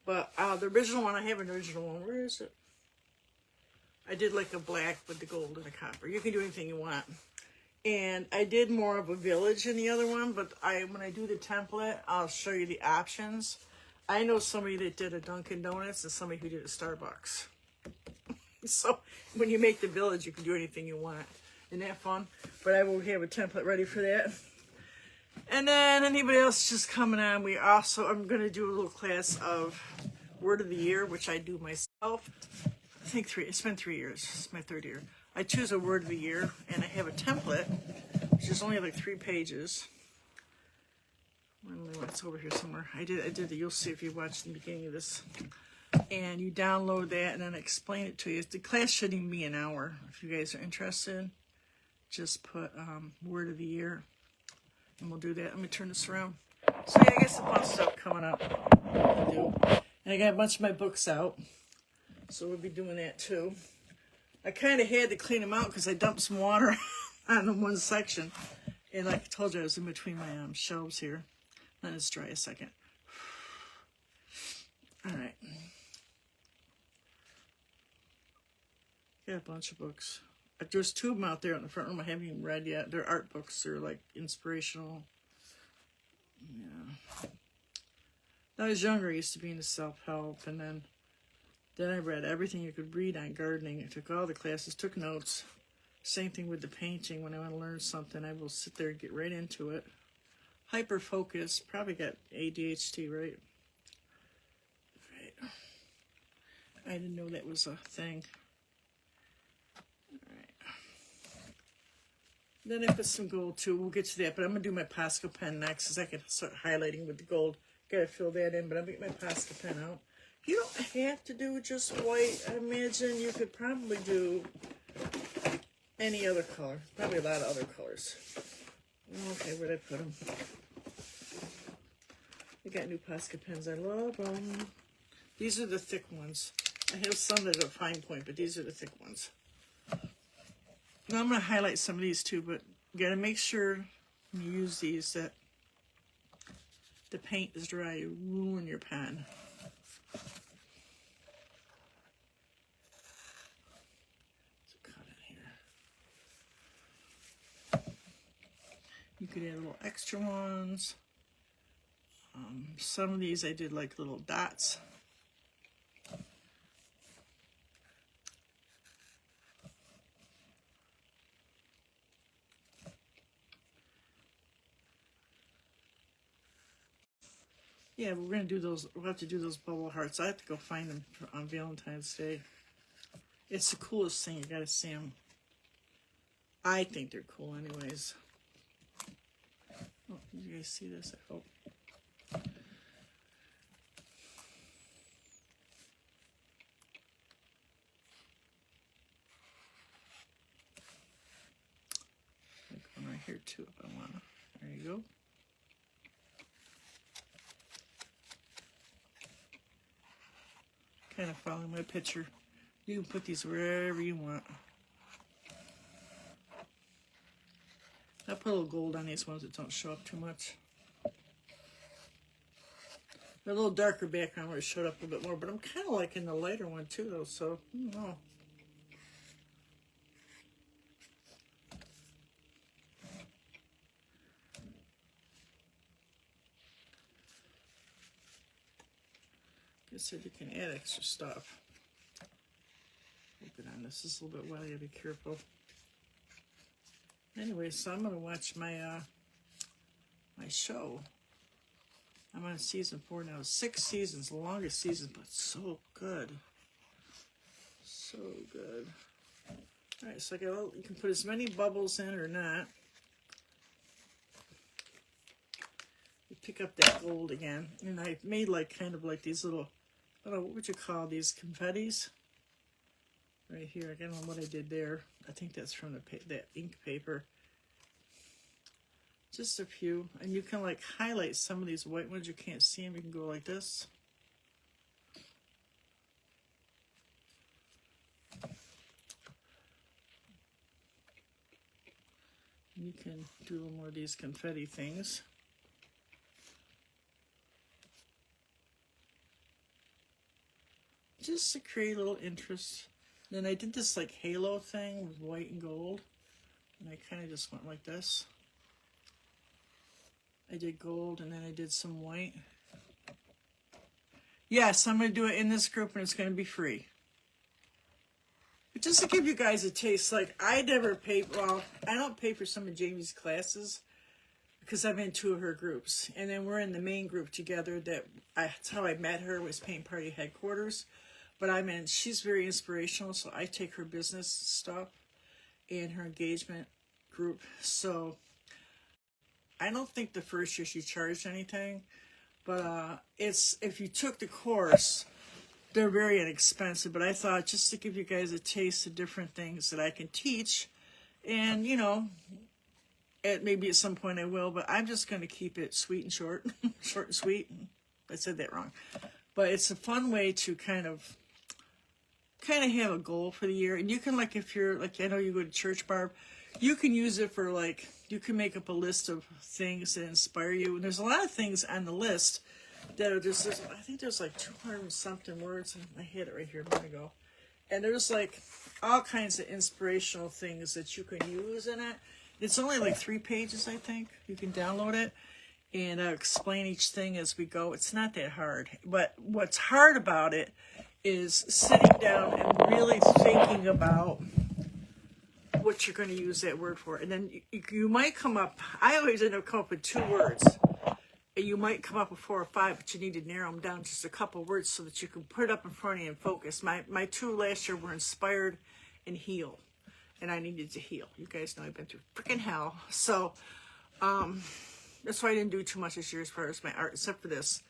But the original one, I have an original one. Where is it? I did like a black with the gold and the copper. You can do anything you want. And I did more of a village in the other one, but when I do the template, I'll show you the options. I know somebody that did a Dunkin' Donuts and somebody who did a Starbucks. So when you make the village, you can do anything you want. Isn't that fun? But I will have a template ready for that. And then anybody else just coming on, I'm going to do a little class of Word of the Year, which I do myself. I think it's been 3 years. It's my 3rd year. I choose a word of the year, and I have a template, which is only like 3 pages. It's over here somewhere. I did it. You'll see if you watch the beginning of this. And you download that, and then I explain it to you. The class shouldn't even be an hour. If you guys are interested, just put word of the year, and we'll do that. Let me turn this around. So yeah, I got some fun stuff coming up to do. And I got a bunch of my books out, so we'll be doing that too. I kind of had to clean them out because I dumped some water on the one section. And like I told you, I was in between my shelves here. Let it dry a second. All right. Got a bunch of books. There's 2 of them out there in the front room I haven't even read yet. They're art books. They're like inspirational. Yeah. When I was younger, I used to be into self-help. And then I read everything you could read on gardening. I took all the classes, took notes. Same thing with the painting. When I want to learn something, I will sit there and get right into it. Hyper focus. Probably got ADHD, right? Right. I didn't know that was a thing. All right. Then I put some gold too. We'll get to that, but I'm gonna do my Posca pen next, because I can start highlighting with the gold. Gotta fill that in, but I'll get my Posca pen out. You don't have to do just white. I imagine you could probably do any other color. Probably a lot of other colors. Okay, where'd I put them? I got new Posca pens. I love them. These are the thick ones. I have some that are fine point, but these are the thick ones. Now I'm going to highlight some of these too, but you got to make sure when you use these that the paint is dry. You ruin your pen. You could add little extra ones. Some of these I did like little dots. Yeah, we're gonna do those. We'll have to do those bubble hearts. I have to go find them on Valentine's Day. It's the coolest thing. You gotta see them. I think they're cool, anyways. Oh, did you guys see this? I hope. Like one right here too, if I wanna. There you go. Kind of following my picture. You can put these wherever you want. I put a little gold on these ones that don't show up too much. A little darker background would have showed up a bit more, but I'm kind of liking the lighter one too, though, so I don't know. I said you can add extra stuff. Open on this is a little bit wet, you gotta be careful. Anyway, so I'm gonna watch my my show. I'm on season 4 now. 6 seasons, the longest season, but so good. So good. Alright, so you can put as many bubbles in or not. You pick up that gold again. And I made like kind of like these little, I don't know, what would you call these, confettis? Right here, I don't know what I did there. I think that's from that ink paper. Just a few, and you can like highlight some of these white ones. You can't see them. You can go like this. You can do a little more of these confetti things. Just to create a little interest. Then I did this like halo thing with white and gold, and I kind of just went like this. I did gold, and then I did some white. Yes, I'm going to do it in this group, and it's going to be free. But just to give you guys a taste, like, I never pay, well, I don't pay for some of Jamie's classes, because I'm in 2 of her groups. And then we're in the main group together, that's how I met her, was Paint Party Headquarters. But she's very inspirational, so I take her business stuff and her engagement group. So I don't think the first year she charged anything, but if you took the course, they're very inexpensive. But I thought just to give you guys a taste of different things that I can teach, and maybe at some point I will, but I'm just going to keep it sweet and short, short and sweet. I said that wrong, but it's a fun way to kind of have a goal for the year. And you can, like, if you're like, I know you go to church, Barb, you can use it for, like, you can make up a list of things that inspire you. And there's a lot of things on the list that are just, I think there's like 200 and something words. I had it right here a minute ago. And there's like all kinds of inspirational things that you can use in it. It's only like 3 pages, I think. You can download it. And I'll explain each thing as we go. It's not that hard. But what's hard about it is sitting down and really thinking about what you're going to use that word for. And then you might come up, I always end up coming up with 2 words. And you might come up with 4 or 5, but you need to narrow them down just a couple words so that you can put it up in front of you and focus. My 2 last year were inspired and heal. And I needed to heal. You guys know I've been through freaking hell. So that's why I didn't do too much this year as far as my art, except for this.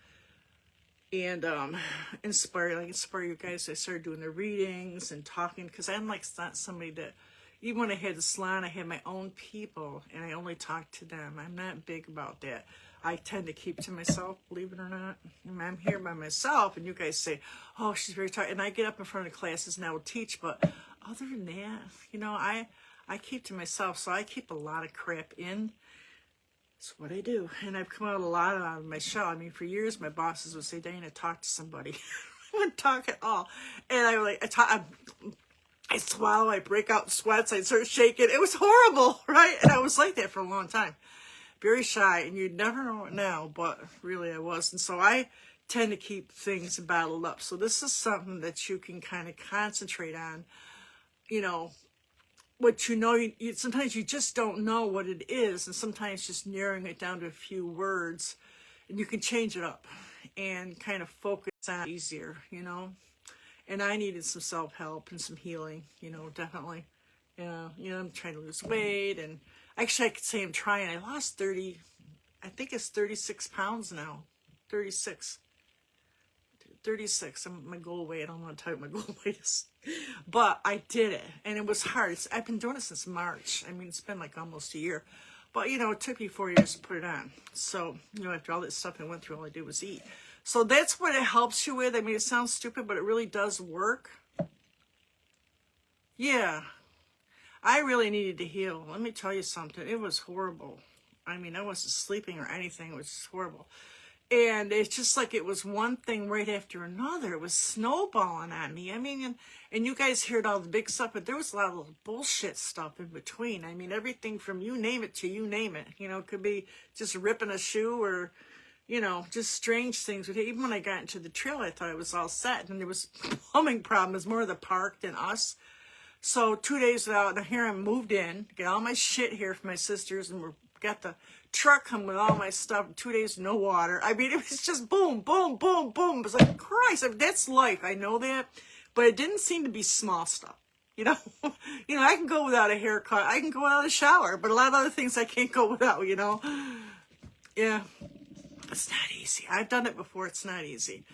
And inspire you guys. I started doing the readings and talking, because I'm like not somebody that, even when I had the salon, I had my own people, and I only talked to them. I'm not big about that. I tend to keep to myself, believe it or not. I'm here by myself, and you guys say, oh, she's very tired. And I get up in front of classes and I will teach, but other than that, I keep to myself, so I keep a lot of crap in. That's what I do. And I've come out a lot of my shell. I mean, for years, my bosses would say, Dana, talk to somebody. I wouldn't talk at all. And I swallow, I break out sweats, I start shaking. It was horrible, right? And I was like that for a long time. Very shy, and you'd never know it now, but really I was. And so I tend to keep things bottled up. So this is something that you can kind of concentrate on, what sometimes you just don't know what it is, and sometimes just narrowing it down to a few words, and you can change it up and kind of focus on it easier, And I needed some self-help and some healing, definitely. I'm trying to lose weight, and actually I could say I'm trying. I lost 36 pounds now. 36. My goal weight. I don't want to tell you what my goal weight is. But I did it, and it was hard. I've been doing it since March. I mean, it's been like almost a year. But, it took me 4 years to put it on. So, after all this stuff I went through, all I did was eat. So that's what it helps you with. I mean, it sounds stupid, but it really does work. Yeah. I really needed to heal. Let me tell you something. It was horrible. I mean, I wasn't sleeping or anything. It was just horrible. And it's just like it was one thing right after another. It was snowballing on me. I mean, and you guys heard all the big stuff, but there was a lot of little bullshit stuff in between. I mean, everything from you name it to you name it. You know, it could be just ripping a shoe or, you know, just strange things. But even when I got into the trail, I thought it was all set. And there was plumbing problem. It was more the park than us. So 2 days out, and here I moved in, get all my shit here from my sisters, and we got the truck come with all my stuff. 2 days, no water. I mean, it was just boom, boom, boom, boom. It was like, Christ, I mean, that's life. I know that, but it didn't seem to be small stuff. You know, I can go without a haircut. I can go without a shower, but a lot of other things I can't go without. You know, yeah, it's not easy. I've done it before. It's not easy,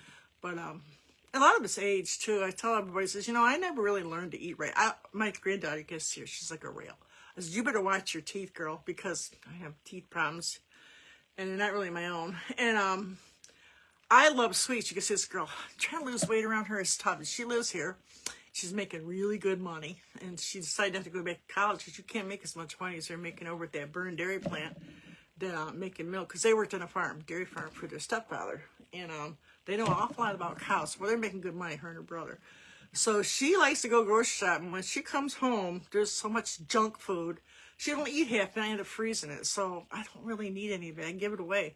but a lot of it's age too. I tell everybody, says, I never really learned to eat right. My granddaughter gets here. She's like a rail. I said, you better watch your teeth, girl, because I have teeth problems, and they're not really my own. And I love sweets. You can see this girl trying to lose weight around her is tough. And she lives here. She's making really good money, and she decided not to go back to college because you can't make as much money as they're making over at that Byrne dairy plant, making milk, because they worked on a farm, dairy farm, for their stepfather, and they know an awful lot about cows. Well, they're making good money, her and her brother. So she likes to go grocery shopping. When she comes home, there's so much junk food. She don't eat half, and I end up freezing it. So I don't really need any of it. I can give it away.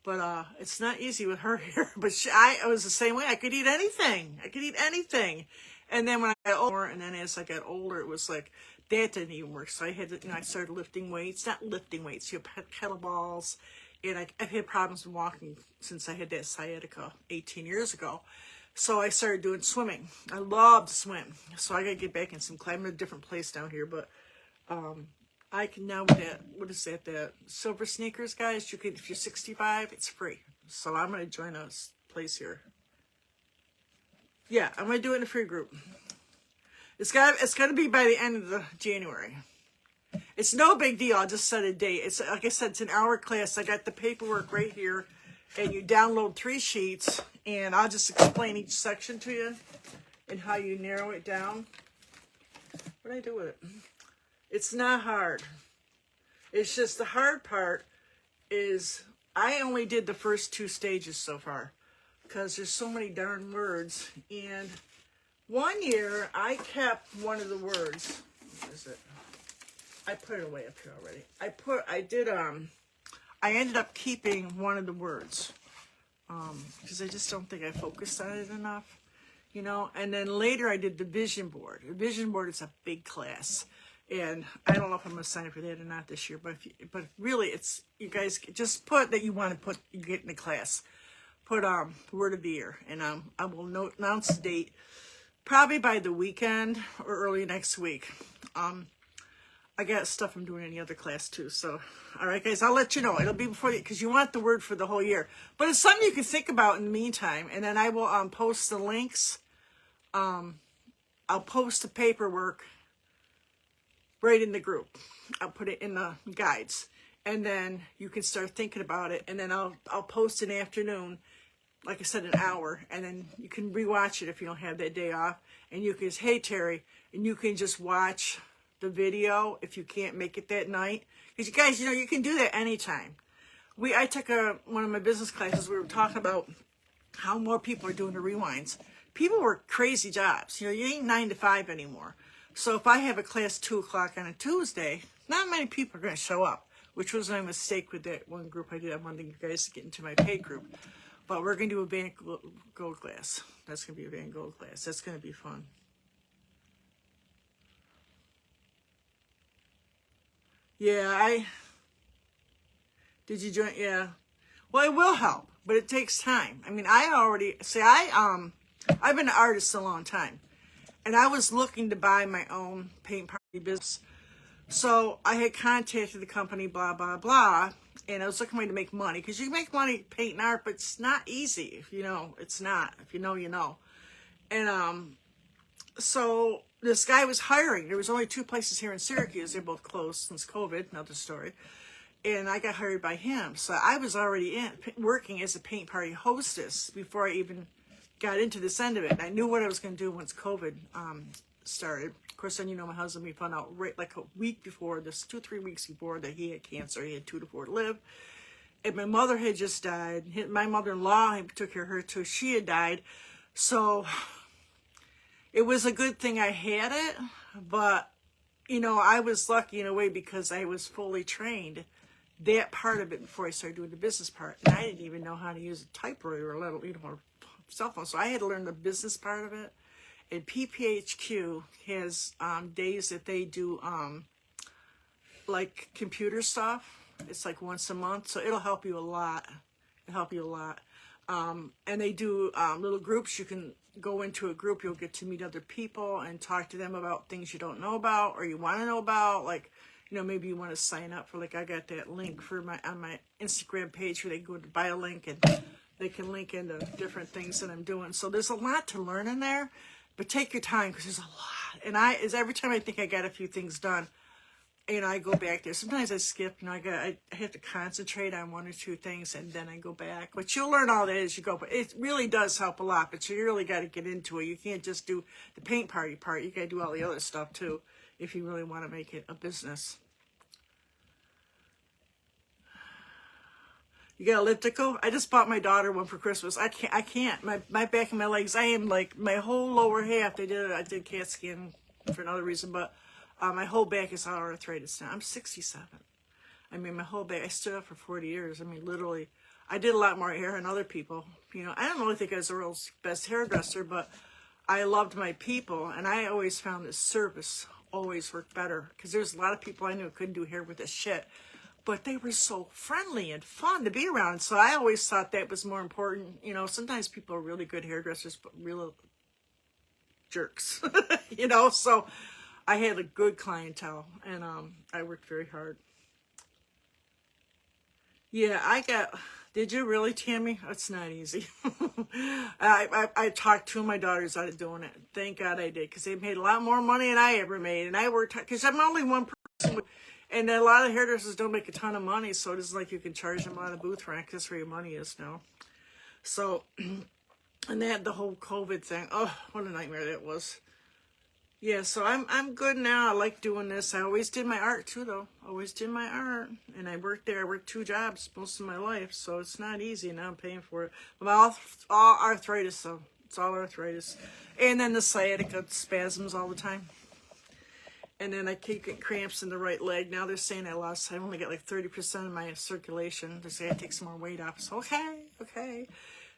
But it's not easy with her here. But I was the same way. I could eat anything. And then when I got older, and then as I got older, it was like, that didn't even work. So I had to, I started lifting weights. Not lifting weights, kettlebells. And I've had problems with walking since I had that sciatica 18 years ago. So I started doing swimming. I love to swim. So I got to get back in some climbing. I'm in a different place down here. But I can now, with that, what is that Silver Sneakers, guys? You can, if you're 65, it's free. So I'm going to join a place here. Yeah, I'm going to do it in a free group. It's going to be by the end of the January. It's no big deal. I'll just set a date. It's like I said, it's an hour class. I got the paperwork right here, and you download 3 sheets, and I'll just explain each section to you and how you narrow it down. What do I do with it? It's not hard. It's just the hard part is I only did the first 2 stages so far because there's so many darn words. And one year I kept one of the words. What is it? I put it away up here already. I ended up keeping one of the words because I just don't think I focused on it enough, and then later I did the vision board. The vision board is a big class, and I don't know if I'm going to sign up for that or not this year, but really it's, you guys just put that you want to you get in the class, put word of the year, and I will announce the date probably by the weekend or early next week. I got stuff I'm doing in the other class too. So, all right, guys, I'll let you know. It'll be before because you want the word for the whole year. But it's something you can think about in the meantime. And then I will post the links. I'll post the paperwork right in the group. I'll put it in the guides. And then you can start thinking about it. And then I'll post an afternoon, like I said, an hour. And then you can rewatch it if you don't have that day off. And you can say, hey, Terry, and you can just watch the video if you can't make it that night, because you guys, you can do that anytime. I took one of my business classes. We were talking about how more people are doing the rewinds. People work crazy jobs. You ain't 9 to 5 anymore. So if I have a class 2:00 on a Tuesday, not many people are going to show up, which was my mistake with that one group I did. I wanted you guys to get into my paid group, but we're going to do a Van Gogh class. That's going to be a Van Gogh class. That's going to be fun. Yeah, did you join? Yeah. Well, it will help, but it takes time. I mean, I've been an artist a long time, and I was looking to buy my own paint party business. So I had contacted the company, blah, blah, blah, and I was looking to make money, because you can make money painting art, but it's not easy. If you know, it's not. If you know, you know. And so this guy was hiring. There was only 2 places here in Syracuse. They're both closed since COVID, another story. And I got hired by him. So I was already working as a paint party hostess before I even got into this end of it. And I knew what I was going to do once COVID started. Of course, then, my husband, we found out right like a week before, 2-3 weeks before, that he had cancer. He had 2 to 4 to live. And my mother had just died. My mother-in-law took care of her too. She had died. So it was a good thing I had it. But, you know, I was lucky in a way because I was fully trained. That part of it before I started doing the business part. And I didn't even know how to use a typewriter or let, you know, or cell phone. So I had to learn the business part of it. And PPHQ has days that they do like computer stuff. It's like once a month, so it'll help you a lot. It'll help you a lot. And they do little groups. You can go into a group. You'll get to meet other people and talk to them about things you don't know about or you want to know about. Like, you know, maybe you want to sign up for, like, I got that link for on my Instagram page where they go to buy a link and they can link into different things that I'm doing. So there's a lot to learn in there, but take your time because there's a lot. And every time I think I got a few things done, you know, I go back there. Sometimes I skip, you know, I have to concentrate on one or two things and then I go back. But you'll learn all that as you go. But it really does help a lot. But you really got to get into it. You can't just do the paint party part. You got to do all the other stuff too if you really want to make it a business. You got elliptical? I just bought my daughter one for Christmas. I can't. My back and my legs, I am like, my whole lower half, I did CAT scan for another reason, but my whole back is all arthritis now. I'm 67. I mean, my whole back, I stood up for 40 years. I mean, literally, I did a lot more hair than other people. You know, I don't really think I was the world's best hairdresser, but I loved my people, and I always found that service always worked better, because there's a lot of people I knew who couldn't do hair with this shit, but they were so friendly and fun to be around, so I always thought that was more important. You know, sometimes people are really good hairdressers, but real jerks, you know, so I had a good clientele, and I worked very hard. Yeah, did you really, Tammy? It's not easy. I talked two of my daughters out of doing it. Thank God I did, because they made a lot more money than I ever made, and I worked, because I'm only one person, and a lot of hairdressers don't make a ton of money, so it isn't like you can charge them on a booth rack. That's where your money is now. So, and they had the whole COVID thing. Oh, what a nightmare that was. Yeah, so I'm good now. I like doing this. I always did my art too, though. Always did my art, and I worked there. I worked 2 jobs most of my life, so it's not easy. Now I'm paying for it. But all arthritis, so it's all arthritis, and then the sciatica spasms all the time. And then I keep getting cramps in the right leg. Now they're saying I only get like 30% of my circulation. They say I take some more weight off. So okay.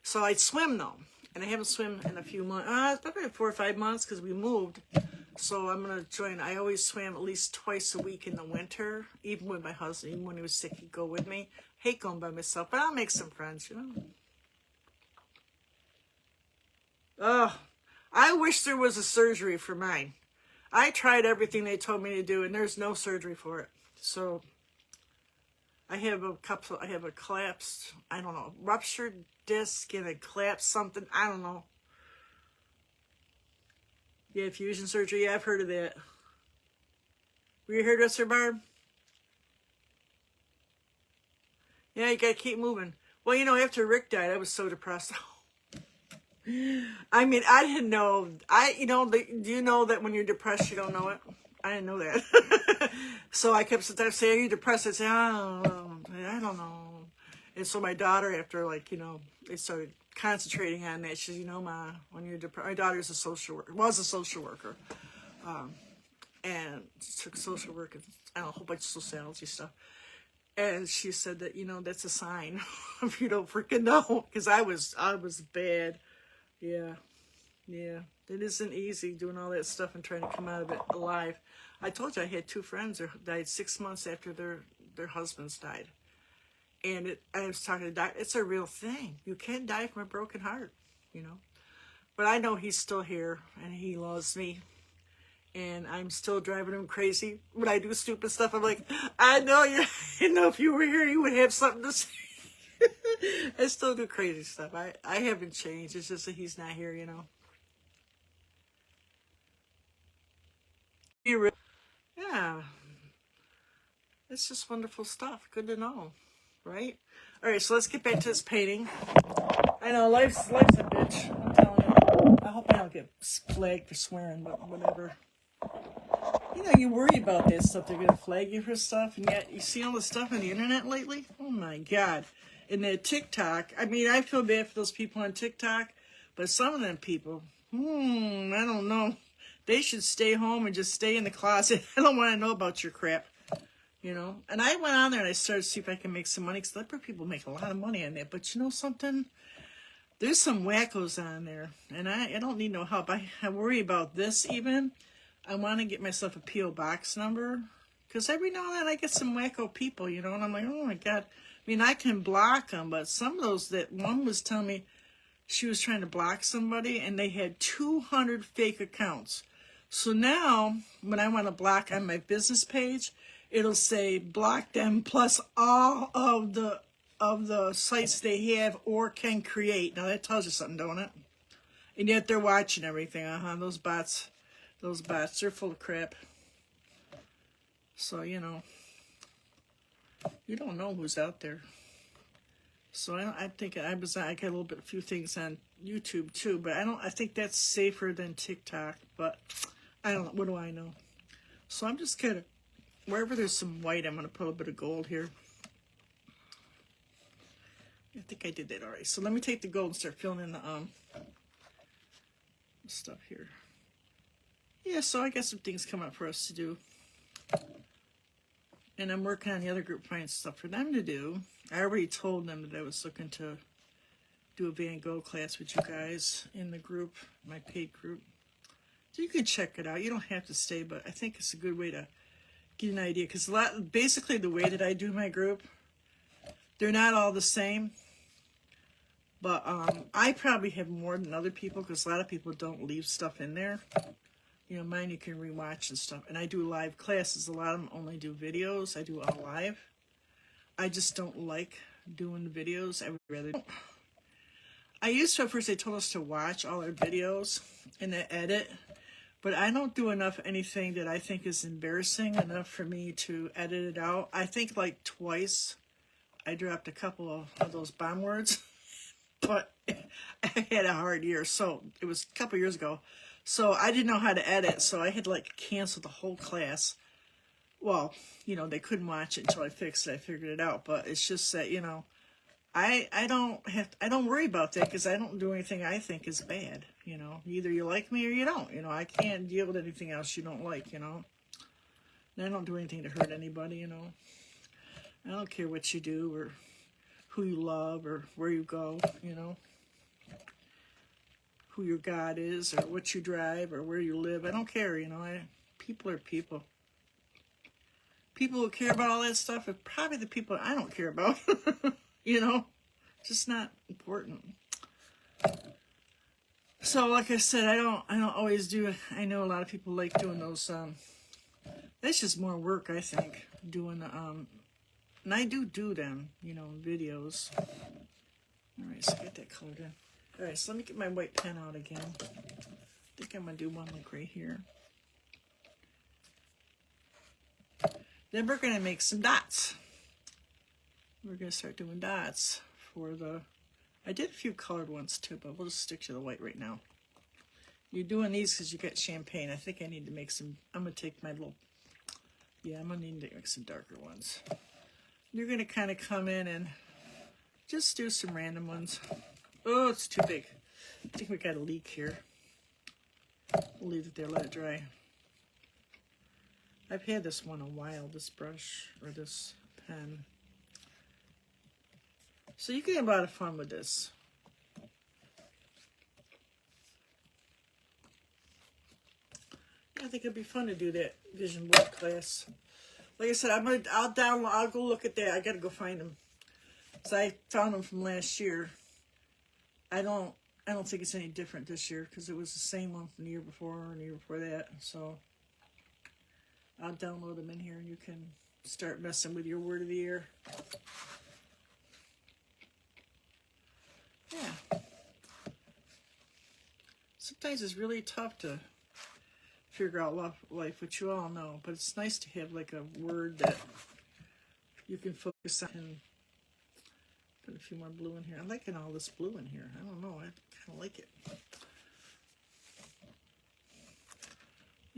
So I swim though. And I haven't swum in a few months. It's probably 4 or 5 months because we moved. So I'm going to join. I always swam at least twice a week in the winter. Even with my husband, even when he was sick, he'd go with me. Hate going by myself, but I'll make some friends, you know. Oh, I wish there was a surgery for mine. I tried everything they told me to do, and there's no surgery for it. So I have a collapsed, I don't know, ruptured disc and a collapsed something. I don't know. Yeah, fusion surgery. Yeah, I've heard of that. Were you a hairdresser, Barb? Yeah, you gotta keep moving. Well, you know, after Rick died, I was so depressed. I mean, I didn't know. Do you know that when you're depressed, you don't know it? I didn't know that. So I kept saying, are you depressed? I said, I don't know. And so my daughter, after, like, you know, they started concentrating on that. She said, you know, Ma, when you're depressed, my daughter's was a social worker. And she took social work and a whole bunch of sociology stuff. And she said that, you know, that's a sign if you don't freaking know. Because I was bad. Yeah. It isn't easy doing all that stuff and trying to come out of it alive. I told you I had 2 friends who died 6 months after their husbands died. And I was talking to Doc. It's a real thing. You can die from a broken heart, you know. But I know he's still here and he loves me. And I'm still driving him crazy when I do stupid stuff. I'm like, I know if you were here, you would have something to say. I still do crazy stuff. I haven't changed. It's just that he's not here, you know. Yeah. It's just wonderful stuff. Good to know, right? All right, so let's get back to this painting. I know life's a bitch. I'm telling you. I hope I don't get flagged for swearing, but whatever. You know, you worry about that stuff. They're going to flag you for stuff. And yet, you see all the stuff on the internet lately? Oh, my God. And that TikTok, I mean, I feel bad for those people on TikTok. But some of them people, I don't know. They should stay home and just stay in the closet. I don't want to know about your crap. You know? And I went on there and I started to see if I can make some money. Because leopard people make a lot of money on that. But you know something? There's some wackos on there. And I don't need no help. I worry about this even. I want to get myself a P.O. box number. Because every now and then I get some wacko people, you know. And I'm like, oh my God. I mean, I can block them. But some of those, that one was telling me she was trying to block somebody. And they had 200 fake accounts. So now, when I want to block on my business page, it'll say block them plus all of the sites they have or can create. Now that tells you something, don't it? And yet they're watching everything. Those bots, they're full of crap. So, you know, you don't know who's out there. So I think I got a few things on YouTube too, but I think that's safer than TikTok, but I don't know. What do I know? So I'm just kind of, wherever there's some white, I'm going to put a bit of gold here. I think I did that already. So let me take the gold and start filling in the stuff here. Yeah, so I got some things coming up for us to do. And I'm working on the other group, finding stuff for them to do. I already told them that I was looking to do a Van Gogh class with you guys in the group, my paid group. So you can check it out. You don't have to stay, but I think it's a good way to get an idea. Because basically the way that I do my group, they're not all the same. But I probably have more than other people because a lot of people don't leave stuff in there. You know, mine you can rewatch and stuff. And I do live classes. A lot of them only do videos. I do all live. I just don't like doing the videos. I would rather... I used to, at first they told us to watch all our videos and then edit. But I don't do enough anything that I think is embarrassing enough for me to edit it out. I think like twice I dropped a couple of those bomb words. But I had a hard year. So it was a couple years ago. So I didn't know how to edit. So I had like canceled the whole class. Well, you know, they couldn't watch it until I fixed it. I figured it out. But it's just that, you know, I don't worry about that because I don't do anything I think is bad. You know, either you like me or you don't. You know, I can't deal with anything else you don't like, you know. And I don't do anything to hurt anybody, you know. I don't care what you do or who you love or where you go, you know. Who your God is or what you drive or where you live. I don't care, you know. People are people. People who care about all that stuff are probably the people I don't care about. You know, just not important. So, like I said, I don't always do. I know a lot of people like doing those. That's just more work, I think. Doing and I do them, you know, videos. All right, so get that colored in. All right, so let me get my white pen out again. I think I'm gonna do one like right here. Then we're gonna make some dots. We're going to start doing dots for the... I did a few colored ones too, but we'll just stick to the white right now. You're doing these because you got champagne. I think I need to make some... I'm going to take my little... Yeah, I'm going to need to make some darker ones. You're going to kind of come in and just do some random ones. Oh, it's too big. I think we got a leak here. We'll leave it there, let it dry. I've had this one a while, this brush or this pen. So you can have a lot of fun with this. I think it'd be fun to do that vision board class. Like I said, I'll go look at that. I gotta go find them. So I found them from last year. I don't think it's any different this year because it was the same one from the year before and the year before that. So I'll download them in here and you can start messing with your word of the year. Yeah. Sometimes it's really tough to figure out life, which you all know, but it's nice to have like a word that you can focus on. And put a few more blue in here. I'm liking all this blue in here. I don't know. I kind of like it.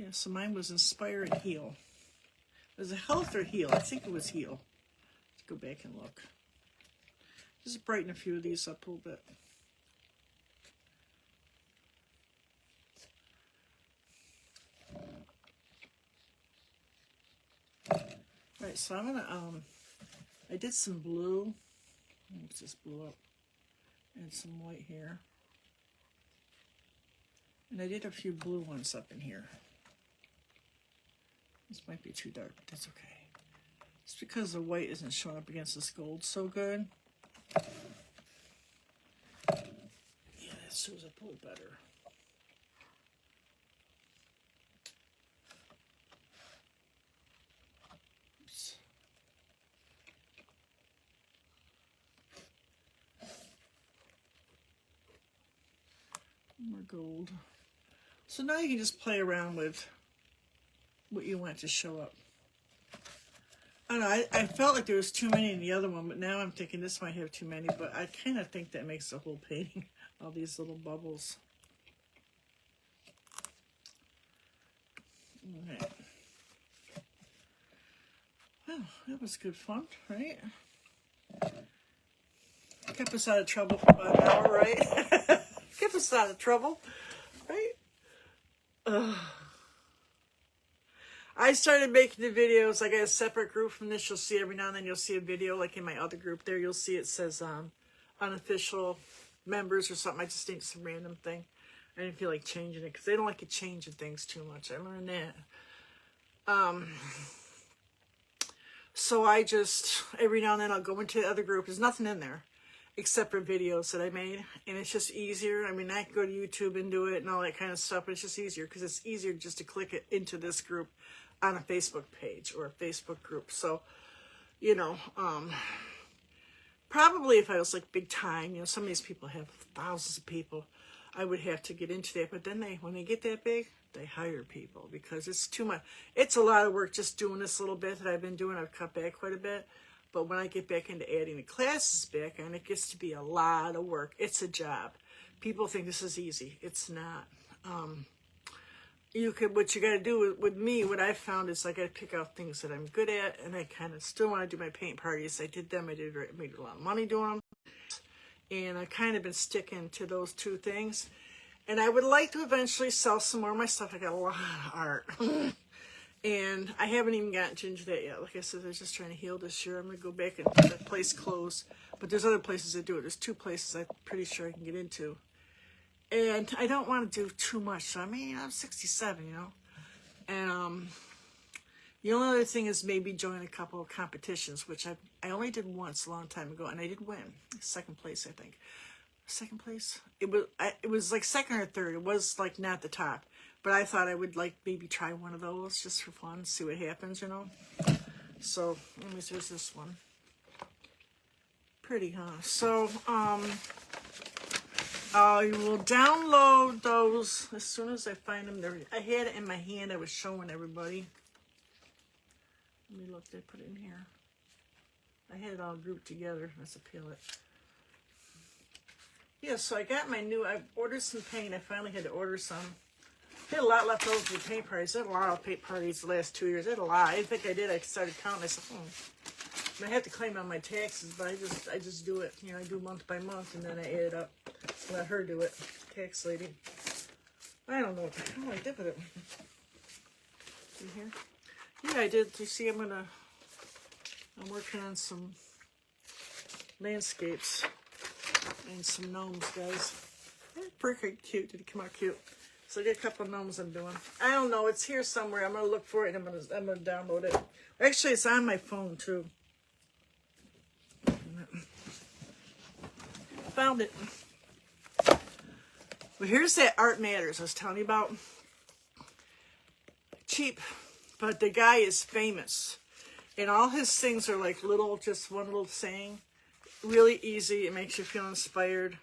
Yeah, so mine was Inspire and Heal. Was it Health or Heal? I think it was Heal. Let's go back and look. Just brighten a few of these up a little bit. Alright, so I'm gonna, I did some blue. Mix this blue up. And some white here. And I did a few blue ones up in here. This might be too dark, but that's okay. It's because the white isn't showing up against this gold so good. Yeah, that shows up a little better. Oops. More gold. So now you can just play around with what you want to show up. I don't know, I felt like there was too many in the other one, but now I'm thinking this might have too many, but I kind of think that makes the whole painting, all these little bubbles. All right. Well, that was good fun, right? Kept us out of trouble for about an hour, right? Kept us out of trouble, right? I started making the videos. I got a separate group from this. You'll see every now and then you'll see a video like in my other group there. You'll see it says unofficial members or something. I just think it's a random thing. I didn't feel like changing it because they don't like it changing things too much. I learned that. So I just, every now and then I'll go into the other group. There's nothing in there except for videos that I made. And it's just easier. I mean, I can go to YouTube and do it and all that kind of stuff, but it's just easier because it's easier just to click it into this group on a Facebook page or a Facebook group. So, you know, probably if I was like big time, you know, some of these people have thousands of people, I would have to get into that. But then when they get that big, they hire people because it's too much. It's a lot of work just doing this little bit that I've been doing. I've cut back quite a bit. But when I get back into adding the classes back, and it gets to be a lot of work. It's a job. People think this is easy. It's not. What you got to do with me, what I found is I got to pick out things that I'm good at, and I kind of still want to do my paint parties. I did them. I made a lot of money doing them. And I've kind of been sticking to those two things. And I would like to eventually sell some more of my stuff. I got a lot of art. And I haven't even gotten into that yet. Like I said, I was just trying to heal this year. I'm going to go back and that place closed. But there's other places that do it. There's 2 places I'm pretty sure I can get into. And I don't want to do too much. So, I mean, I'm 67, you know. And the only other thing is maybe join a couple of competitions, which I only did once a long time ago. And I did win. 2nd place, I think. 2nd place? It was like 2nd or 3rd. It was like not the top. But I thought I would like maybe try one of those just for fun, see what happens, you know. So, there's this one. Pretty, huh? So, I will download those as soon as I find them. I had it in my hand. I was showing everybody. Let me look. Did I put it in here? I had it all grouped together. Let's appeal it. Yeah, so I got my new, I ordered some paint. I finally had to order some. I had a lot left over for paint parties. I had a lot of paint parties the last 2 years. I had a lot. I think I did. I started counting. I said, I have to claim on my taxes, but I just do it. You know, I do month by month, and then I add it up. Let her do it. Tax lady. I don't know what the hell I did with it. See here? Yeah, I did. You see, I'm working on some landscapes and some gnomes, guys. They're pretty cute. Did it come out cute? So I got a couple of gnomes I'm doing. I don't know. It's here somewhere. I'm gonna look for it and I'm gonna download it. Actually, it's on my phone too. Found it. Well, here's that Art Matters I was telling you about. Cheap, but the guy is famous, and all his things are like little, just one little saying. Really easy. It makes you feel inspired.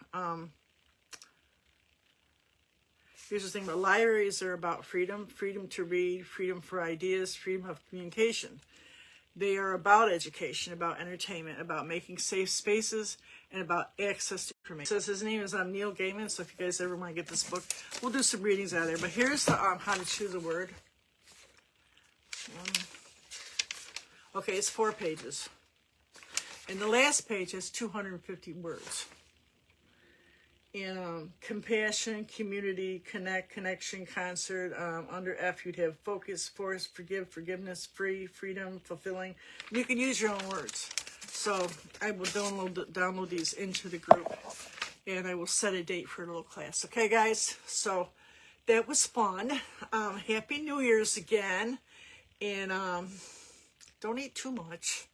Here's the thing about libraries are about freedom, freedom to read, freedom for ideas, freedom of communication. They are about education, about entertainment, about making safe spaces, and about access to information. It says his name is Neil Gaiman, so if you guys ever want to get this book, we'll do some readings out of there. But here's the how to choose a word. Okay, it's 4 pages. And the last page has 250 words. And compassion, community, connect, connection, concert. Under F, you'd have focus, force, forgive, forgiveness, free, freedom, fulfilling. You can use your own words. So I will download these into the group, and I will set a date for a little class. Okay, guys? So that was fun. Happy New Year's again. And don't eat too much.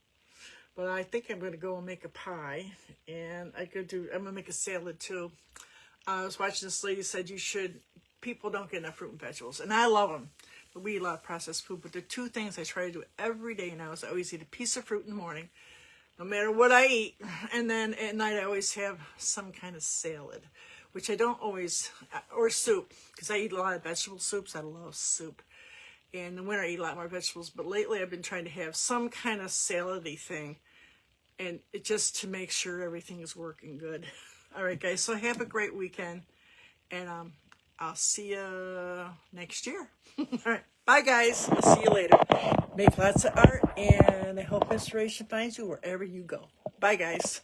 But I think I'm going to go and make a pie, and I'm going to make a salad too. I was watching this lady said people don't get enough fruit and vegetables, and I love them. But we eat a lot of processed food, but the 2 things I try to do every day now is I always eat a piece of fruit in the morning, no matter what I eat, and then at night I always have some kind of salad, which I don't always, or soup, because I eat a lot of vegetable soups. I love soup. And in the winter I eat a lot more vegetables, but lately I've been trying to have some kind of salad-y thing, and it just to make sure everything is working good. All right, guys, so have a great weekend, and I'll see you next year. All right, bye, guys. I'll see you later. Make lots of art, and I hope inspiration finds you wherever you go. Bye, guys.